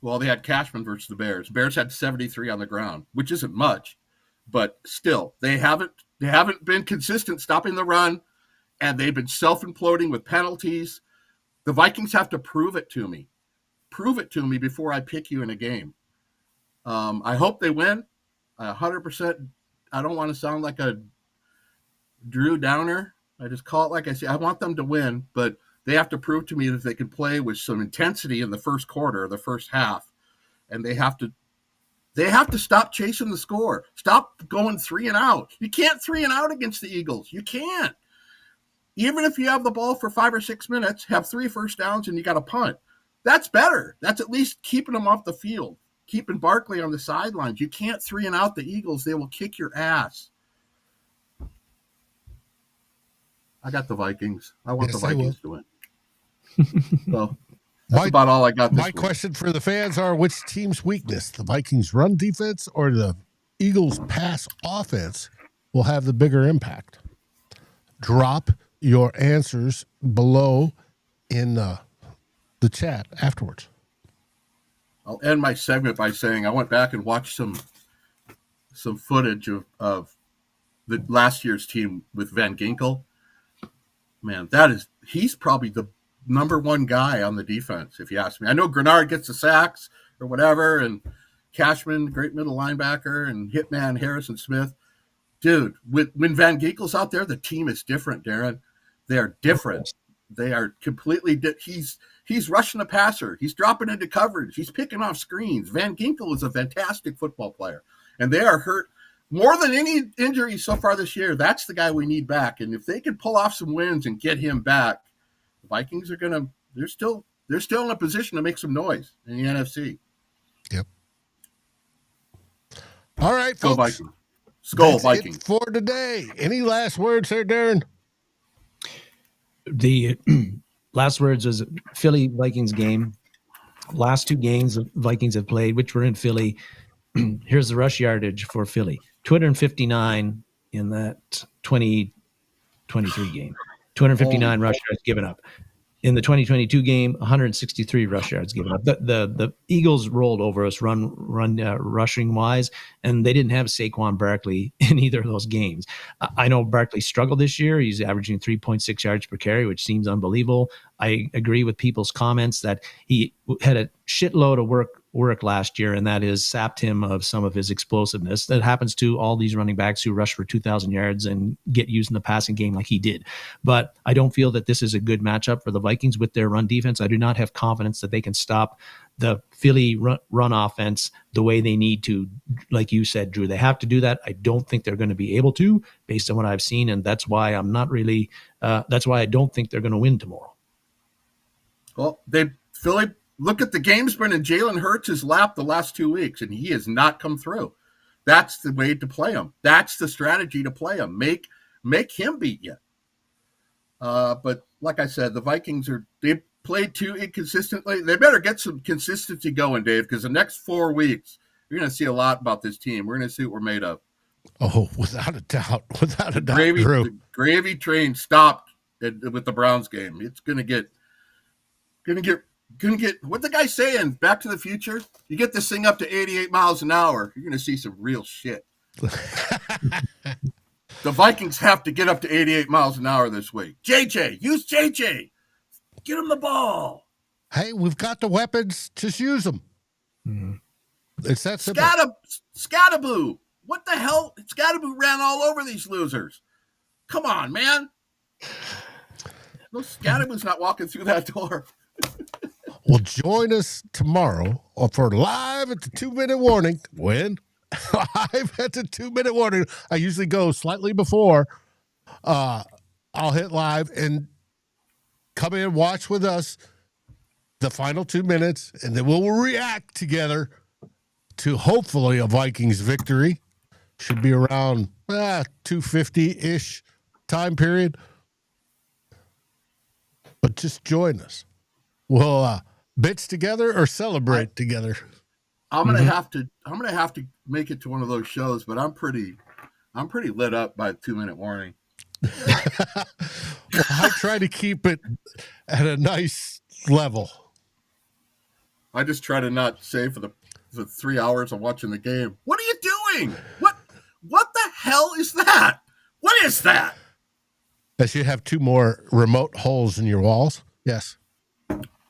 Speaker 3: Well, they had Cashman versus the Bears. Bears had 73 on the ground, which isn't much, but still, they haven't been consistent stopping the run, and they've been self-imploding with penalties. The Vikings have to prove it to me. Prove it to me before I pick you in a game. I hope they win. 100%. I don't want to sound like a Drew Downer. I just call it like I say. I want them to win, but they have to prove to me that they can play with some intensity in the first quarter, the first half, and they have to stop chasing the score. Stop going 3 and out. You can't 3 and out against the Eagles. You can't. Even if you have the ball for 5 or 6 minutes, have 3 first downs, and you got a punt. That's better. That's at least keeping them off the field, keeping Barkley on the sidelines. You can't 3 and out the Eagles. They will kick your ass. I got the Vikings. I want the Vikings to win. So that's about all I got this week.
Speaker 1: Question for the fans are, which team's weakness, the Vikings run defense or the Eagles pass offense, will have the bigger impact? drop your answers below in the chat afterwards.
Speaker 3: I'll end my segment by saying I went back and watched some footage of the last year's team with Van Ginkel. Man, he's probably the number one guy on the defense, if you ask me. I know Grenard gets the sacks or whatever, and Cashman, great middle linebacker, and Hitman Harrison Smith. Dude, when Van Ginkel's out there, the team is different, Darren. They are different. They are completely he's rushing the passer. He's dropping into coverage. He's picking off screens. Van Ginkel is a fantastic football player, and they are hurt more than any injury so far this year. That's the guy we need back. And if they can pull off some wins and get him back, the Vikings are they're still in a position to make some noise in the NFC.
Speaker 1: Yep. All right,
Speaker 3: Go
Speaker 1: folks.
Speaker 3: Vikings. SKOL Vikings.
Speaker 1: For today. Any last words there, Darren?
Speaker 2: The last words was Philly Vikings game. Last two games the Vikings have played, which were in Philly. Here's the rush yardage for Philly. 259 in that 2023 game. 259 rush yards given up. In the 2022 game, 163 rush yards given up. The Eagles rolled over us rushing wise, and they didn't have Saquon Barkley in either of those games. I know Barkley struggled this year. He's averaging 3.6 yards per carry, which seems unbelievable. I agree with people's comments that he had a shitload of work last year, and that has sapped him of some of his explosiveness. That happens to all these running backs who rush for 2,000 yards and get used in the passing game like he did. But I don't feel that this is a good matchup for the Vikings with their run defense. I do not have confidence that they can stop the Philly run offense the way they need to. Like you said, Drew, they have to do that. I don't think they're going to be able to based on what I've seen, and that's why I'm not really that's why I don't think they're going to win tomorrow.
Speaker 3: Well, Philly, look at the game's been in Jalen Hurts' lap the last 2 weeks, and he has not come through. That's the way to play him. That's the strategy to play him. Make him beat you. But like I said, the Vikings they played too inconsistently. They better get some consistency going, Dave, because the next 4 weeks, you're going to see a lot about this team. We're going to see what we're made of.
Speaker 1: Oh, without a doubt. Without a doubt,
Speaker 3: The gravy train stopped with the Browns game. It's going to get what the guy's saying, Back to the Future. You get this thing up to 88 miles an hour, you're going to see some real shit. The Vikings have to get up to 88 miles an hour this week. Use JJ. Get him the ball.
Speaker 1: Hey, we've got the weapons. Just use them. Mm-hmm. It's that simple.
Speaker 3: Scattaboo. What the hell? Scattaboo ran all over these losers. Come on, man. No, Scattaboo's not walking through that door.
Speaker 1: Well, join us tomorrow for Live at the 2-Minute Warning. When? Live at the 2-Minute Warning. I usually go slightly before. I'll hit live and come in, watch with us the final 2 minutes, and then we'll react together to hopefully a Vikings victory. Should be around 2:50-ish time period. But just join us. We'll bitch together or celebrate together.
Speaker 3: I'm gonna have to make it to one of those shows, but I'm pretty lit up by the 2-minute warning.
Speaker 1: Well, I try to keep it at a nice level.
Speaker 3: I just try to not say for the 3 hours I'm watching the game. What are you doing? What the hell is that? What is that?
Speaker 1: That you have 2 more remote holes in your walls? Yes.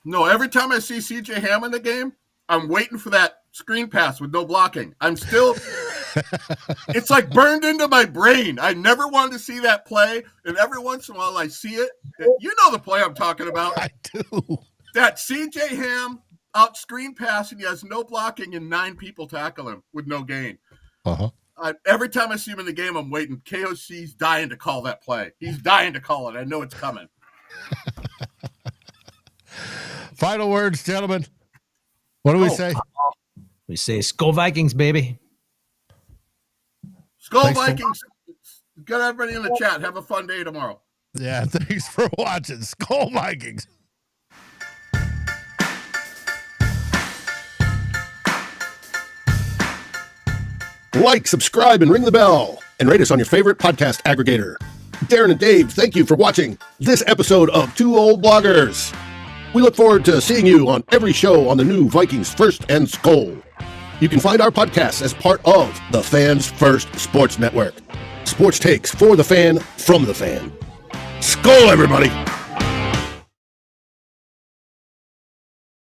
Speaker 3: No, every time I see CJ Ham in the game, I'm waiting for that screen pass with no blocking. I'm still, it's like burned into my brain. I never wanted to see that play, and every once in a while I see it. You know the play I'm talking about.
Speaker 1: I do.
Speaker 3: That CJ Ham out screen pass, and he has no blocking, and 9 people tackle him with no gain.
Speaker 1: Uh-huh.
Speaker 3: Every time I see him in the game, I'm waiting. KOC's dying to call that play. He's dying to call it. I know it's coming.
Speaker 1: Final words, gentlemen. What do we say?
Speaker 2: We say SKOL Vikings, baby.
Speaker 3: SKOL Vikings. Got everybody in the chat. Have a fun day tomorrow.
Speaker 1: Yeah, thanks for watching. SKOL Vikings. Like, subscribe, and ring the bell. And rate us on your favorite podcast aggregator. Darren and Dave, thank you for watching this episode of Two Old Bloggers. We look forward to seeing you on every show on the new Vikings First and SKOL. You can find our podcast as part of the Fans First Sports Network. Sports takes for the fan, from the fan. SKOL, everybody!